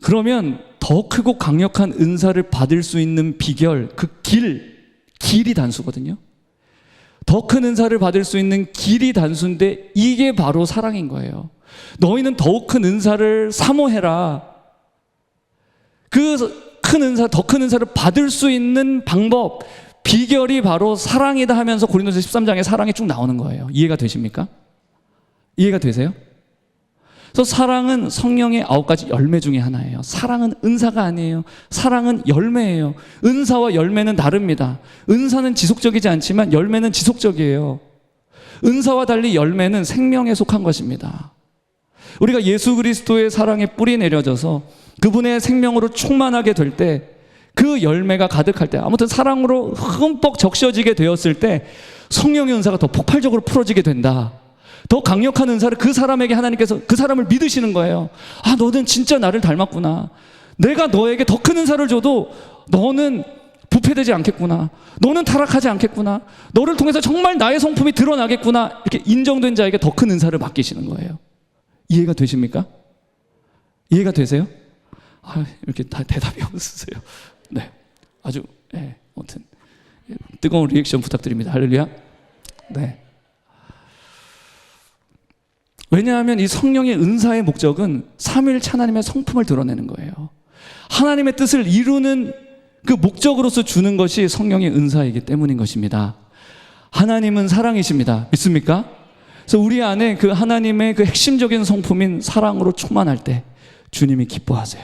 그러면 더 크고 강력한 은사를 받을 수 있는 비결, 그 길이 단수거든요. 더 큰 은사를 받을 수 있는 길이 단수인데 이게 바로 사랑인 거예요. 너희는 더욱 큰 은사를 사모해라. 그 큰 은사, 더 큰 은사를 받을 수 있는 방법, 비결이 바로 사랑이다 하면서 고린도서 13장에 사랑이 쭉 나오는 거예요. 이해가 되십니까? 이해가 되세요? 그래서 사랑은 성령의 9가지 열매 중에 하나예요. 사랑은 은사가 아니에요. 사랑은 열매예요. 은사와 열매는 다릅니다. 은사는 지속적이지 않지만 열매는 지속적이에요. 은사와 달리 열매는 생명에 속한 것입니다. 우리가 예수 그리스도의 사랑에 뿌리 내려져서 그분의 생명으로 충만하게 될 때, 그 열매가 가득할 때, 아무튼 사랑으로 흠뻑 적셔지게 되었을 때 성령의 은사가 더 폭발적으로 풀어지게 된다. 더 강력한 은사를 그 사람에게 하나님께서 그 사람을 믿으시는 거예요. 아, 너는 진짜 나를 닮았구나. 내가 너에게 더 큰 은사를 줘도 너는 부패되지 않겠구나. 너는 타락하지 않겠구나. 너를 통해서 정말 나의 성품이 드러나겠구나. 이렇게 인정된 자에게 더 큰 은사를 맡기시는 거예요. 이해가 되십니까? 이해가 되세요? 아, 이렇게 다 대답이 없으세요. 네, 아주 아무튼 뜨거운 리액션 부탁드립니다. 할렐루야. 네. 왜냐하면 이 성령의 은사의 목적은 삼위일체 하나님의 성품을 드러내는 거예요. 하나님의 뜻을 이루는 그 목적으로서 주는 것이 성령의 은사이기 때문인 것입니다. 하나님은 사랑이십니다. 믿습니까? 그래서 우리 안에 그 하나님의 그 핵심적인 성품인 사랑으로 충만할 때 주님이 기뻐하세요.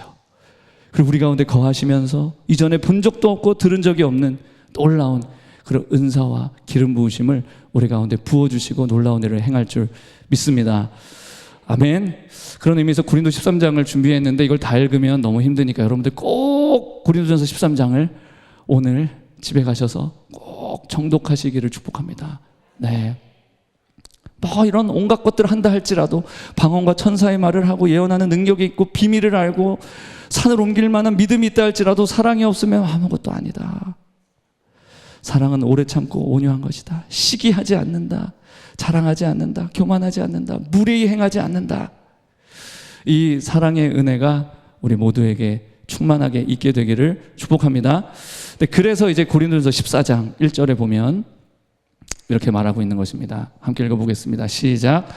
그리고 우리 가운데 거하시면서 이전에 본 적도 없고 들은 적이 없는 놀라운 그런 은사와 기름 부으심을 우리 가운데 부어주시고 놀라운 일을 행할 줄 믿습니다. 아멘. 그런 의미에서 고린도 13장을 준비했는데 이걸 다 읽으면 너무 힘드니까 여러분들 꼭 고린도전서 13장을 오늘 집에 가셔서 꼭 정독하시기를 축복합니다. 네. 뭐 이런 온갖 것들을 한다 할지라도 방언과 천사의 말을 하고 예언하는 능력이 있고 비밀을 알고 산을 옮길 만한 믿음이 있다 할지라도 사랑이 없으면 아무것도 아니다. 사랑은 오래 참고 온유한 것이다. 시기하지 않는다. 자랑하지 않는다. 교만하지 않는다. 무례히 행하지 않는다. 이 사랑의 은혜가 우리 모두에게 충만하게 있게 되기를 축복합니다. 그래서 이제 고린도전서 14장 1절에 보면 이렇게 말하고 있는 것입니다. 함께 읽어보겠습니다. 시작.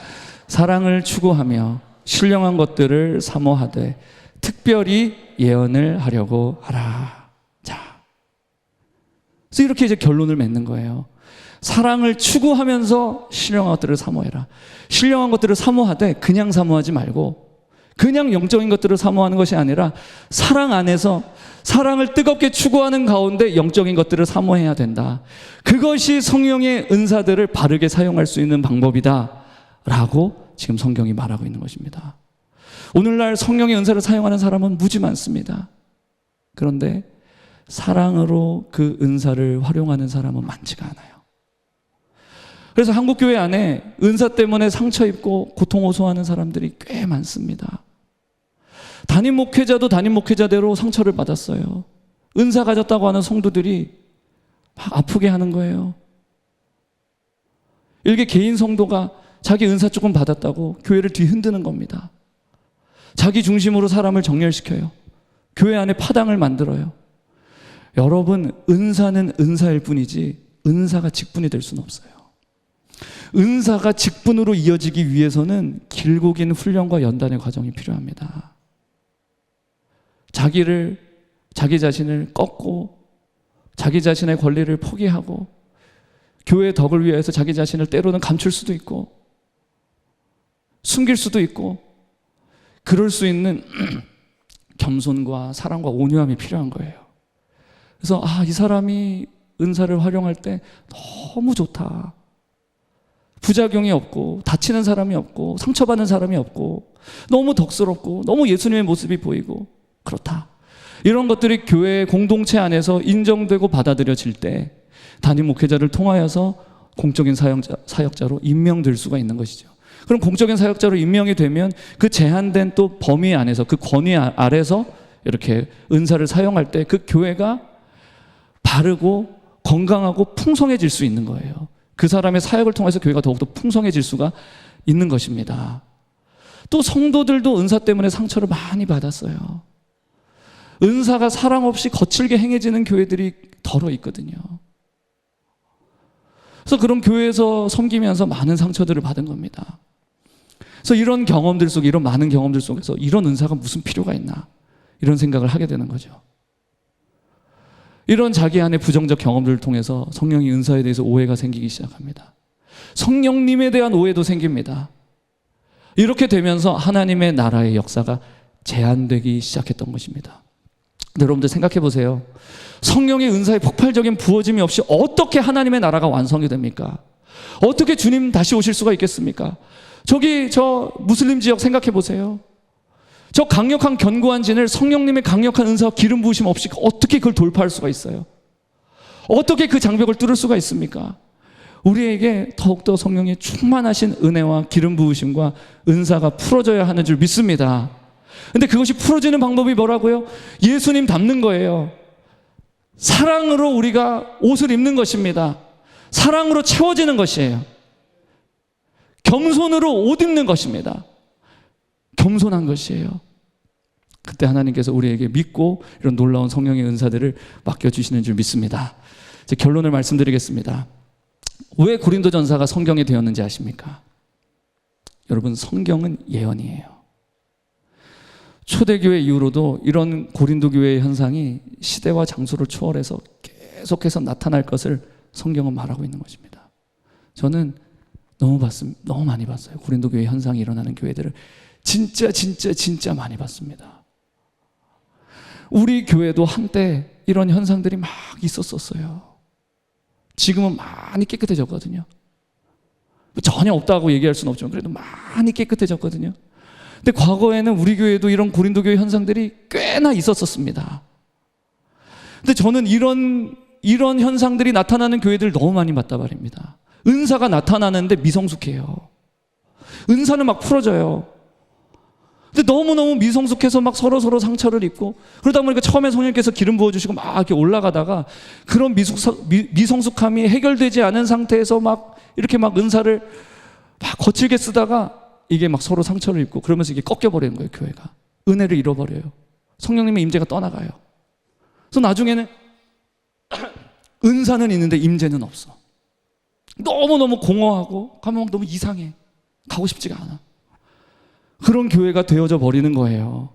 사랑을 추구하며 신령한 것들을 사모하되 특별히 예언을 하려고 하라. 자, 그래서 이렇게 이제 결론을 맺는 거예요. 사랑을 추구하면서 신령한 것들을 사모해라. 신령한 것들을 사모하되 그냥 사모하지 말고 그냥 영적인 것들을 사모하는 것이 아니라 사랑 안에서 사랑을 뜨겁게 추구하는 가운데 영적인 것들을 사모해야 된다. 그것이 성령의 은사들을 바르게 사용할 수 있는 방법이다 라고 지금 성경이 말하고 있는 것입니다. 오늘날 성령의 은사를 사용하는 사람은 무지 많습니다. 그런데 사랑으로 그 은사를 활용하는 사람은 많지가 않아요. 그래서 한국교회 안에 은사 때문에 상처 입고 고통 호소하는 사람들이 꽤 많습니다. 담임 목회자도 담임 목회자대로 상처를 받았어요. 은사 가졌다고 하는 성도들이 막 아프게 하는 거예요. 일개 개인 성도가 자기 은사 조금 받았다고 교회를 뒤흔드는 겁니다. 자기 중심으로 사람을 정렬시켜요. 교회 안에 파당을 만들어요. 여러분, 은사는 은사일 뿐이지 은사가 직분이 될 수는 없어요. 은사가 직분으로 이어지기 위해서는 길고 긴 훈련과 연단의 과정이 필요합니다. 자기 자신을 꺾고 자기 자신의 권리를 포기하고 교회의 덕을 위해서 자기 자신을 때로는 감출 수도 있고 숨길 수도 있고 그럴 수 있는 겸손과 사랑과 온유함이 필요한 거예요. 그래서 이 사람이 은사를 활용할 때 너무 좋다. 부작용이 없고 다치는 사람이 없고 상처받는 사람이 없고 너무 덕스럽고 너무 예수님의 모습이 보이고 그렇다. 이런 것들이 교회 공동체 안에서 인정되고 받아들여질 때 담임 목회자를 통하여서 공적인 사역자로 임명될 수가 있는 것이죠. 그럼 공적인 사역자로 임명이 되면 그 제한된 또 범위 안에서 그 권위 아래서 이렇게 은사를 사용할 때 그 교회가 바르고 건강하고 풍성해질 수 있는 거예요. 그 사람의 사역을 통해서 교회가 더욱더 풍성해질 수가 있는 것입니다. 또 성도들도 은사 때문에 상처를 많이 받았어요. 은사가 사랑 없이 거칠게 행해지는 교회들이 덜어 있거든요. 그래서 그런 교회에서 섬기면서 많은 상처들을 받은 겁니다. 그래서 이런 경험들 속에, 이런 많은 경험들 속에서 이런 은사가 무슨 필요가 있나 이런 생각을 하게 되는 거죠. 이런 자기 안의 부정적 경험들을 통해서 성령의 은사에 대해서 오해가 생기기 시작합니다. 성령님에 대한 오해도 생깁니다. 이렇게 되면서 하나님의 나라의 역사가 제한되기 시작했던 것입니다. 여러분들 생각해 보세요. 성령의 은사의 폭발적인 부어짐이 없이 어떻게 하나님의 나라가 완성이 됩니까? 어떻게 주님 다시 오실 수가 있겠습니까? 저 무슬림 지역 생각해 보세요. 저 강력한 견고한 진을 성령님의 강력한 은사와 기름 부으심 없이 어떻게 그걸 돌파할 수가 있어요? 어떻게 그 장벽을 뚫을 수가 있습니까? 우리에게 더욱더 성령의 충만하신 은혜와 기름 부으심과 은사가 풀어져야 하는 줄 믿습니다. 근데 그것이 풀어지는 방법이 뭐라고요? 예수님 닮는 거예요. 사랑으로 우리가 옷을 입는 것입니다. 사랑으로 채워지는 것이에요. 겸손으로 옷 입는 것입니다. 겸손한 것이에요. 그때 하나님께서 우리에게 믿고 이런 놀라운 성령의 은사들을 맡겨주시는 줄 믿습니다. 이제 결론을 말씀드리겠습니다. 왜 고린도전서가 성경에 되었는지 아십니까? 여러분, 성경은 예언이에요. 초대교회 이후로도 이런 고린도 교회의 현상이 시대와 장소를 초월해서 계속해서 나타날 것을 성경은 말하고 있는 것입니다. 저는 너무 많이 봤어요. 고린도 교회 현상이 일어나는 교회들을 진짜 많이 봤습니다. 우리 교회도 한때 이런 현상들이 막 있었어요. 지금은 많이 깨끗해졌거든요. 전혀 없다고 얘기할 수는 없지만 그래도 많이 깨끗해졌거든요. 근데 과거에는 우리 교회도 이런 고린도 교회 현상들이 꽤나 있었습니다. 근데 저는 이런 현상들이 나타나는 교회들 너무 많이 봤단 말입니다. 은사가 나타나는데 미성숙해요. 은사는 막 풀어져요. 근데 너무너무 미성숙해서 막 서로 상처를 입고, 그러다 보니까 처음에 성령께서 기름 부어주시고 막 이렇게 올라가다가 그런 미성숙함이 해결되지 않은 상태에서 막 이렇게 막 은사를 막 거칠게 쓰다가 이게 막 서로 상처를 입고 그러면서 이게 꺾여버리는 거예요. 교회가 은혜를 잃어버려요. 성령님의 임재가 떠나가요. 그래서 나중에는 은사는 있는데 임재는 없어. 너무너무 공허하고 가면 너무 이상해. 가고 싶지가 않아. 그런 교회가 되어져 버리는 거예요.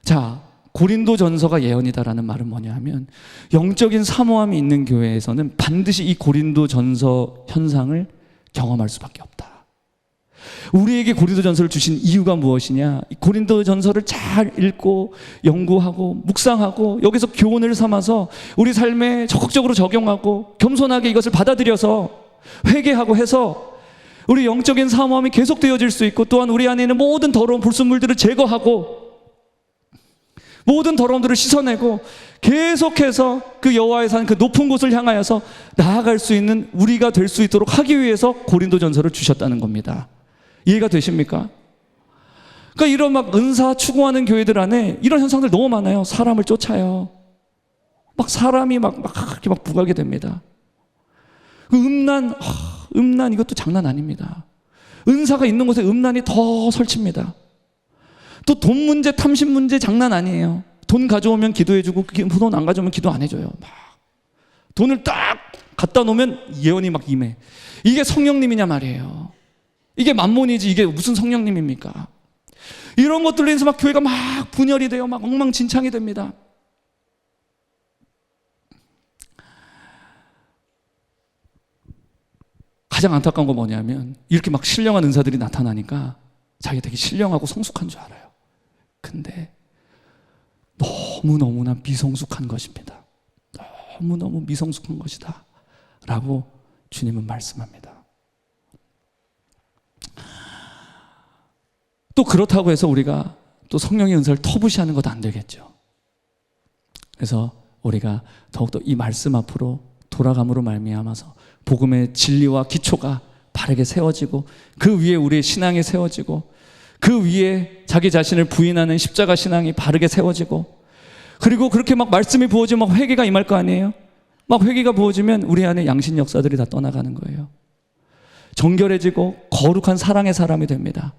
자, 고린도전서가 예언이다라는 말은 뭐냐 하면, 영적인 사모함이 있는 교회에서는 반드시 이 고린도전서 현상을 경험할 수밖에 없다. 우리에게 고린도전서를 주신 이유가 무엇이냐? 고린도전서를 잘 읽고 연구하고 묵상하고 여기서 교훈을 삼아서 우리 삶에 적극적으로 적용하고 겸손하게 이것을 받아들여서 회개하고 해서 우리 영적인 사모함이 계속되어질 수 있고, 또한 우리 안에 있는 모든 더러운 불순물들을 제거하고 모든 더러움들을 씻어내고 계속해서 그 여호와의 산 그 높은 곳을 향하여서 나아갈 수 있는 우리가 될 수 있도록 하기 위해서 고린도전서를 주셨다는 겁니다. 이해가 되십니까? 그러니까 이런 막 은사 추구하는 교회들 안에 이런 현상들 너무 많아요. 사람을 쫓아요. 막 사람이 막 이렇게 막 부각이 됩니다. 그 음란 이것도 장난 아닙니다. 은사가 있는 곳에 음란이 더 설칩니다. 또 돈 문제, 탐심 문제 장난 아니에요. 돈 가져오면 기도해주고 돈 안 가져오면 기도 안 해줘요. 막 돈을 딱 갖다 놓으면 예언이 막 임해. 이게 성령님이냐 말이에요. 이게 만몬이지 이게 무슨 성령님입니까? 이런 것들로 인해서 막 교회가 막 분열이 돼요. 막 엉망진창이 됩니다. 가장 안타까운 건 뭐냐면, 이렇게 막 신령한 은사들이 나타나니까 자기가 되게 신령하고 성숙한 줄 알아요. 근데 너무너무나 미성숙한 것입니다. 너무너무 미성숙한 것이다 라고 주님은 말씀합니다. 또 그렇다고 해서 우리가 또 성령의 은사를 터부시하는 것도 안 되겠죠. 그래서 우리가 더욱더 이 말씀 앞으로 돌아감으로 말미암아서 복음의 진리와 기초가 바르게 세워지고, 그 위에 우리의 신앙이 세워지고, 그 위에 자기 자신을 부인하는 십자가 신앙이 바르게 세워지고, 그리고 그렇게 막 말씀이 부어지면 막 회개가 임할 거 아니에요? 막 회개가 부어지면 우리 안에 양심 역사들이 다 떠나가는 거예요. 정결해지고 거룩한 사랑의 사람이 됩니다.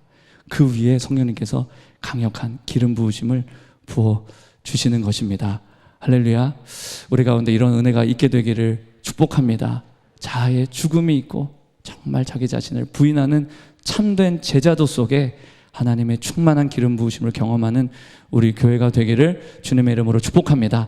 그 위에 성령님께서 강력한 기름 부으심을 부어 주시는 것입니다. 할렐루야. 우리 가운데 이런 은혜가 있게 되기를 축복합니다. 자아의 죽음이 있고 정말 자기 자신을 부인하는 참된 제자도 속에 하나님의 충만한 기름 부으심을 경험하는 우리 교회가 되기를 주님의 이름으로 축복합니다.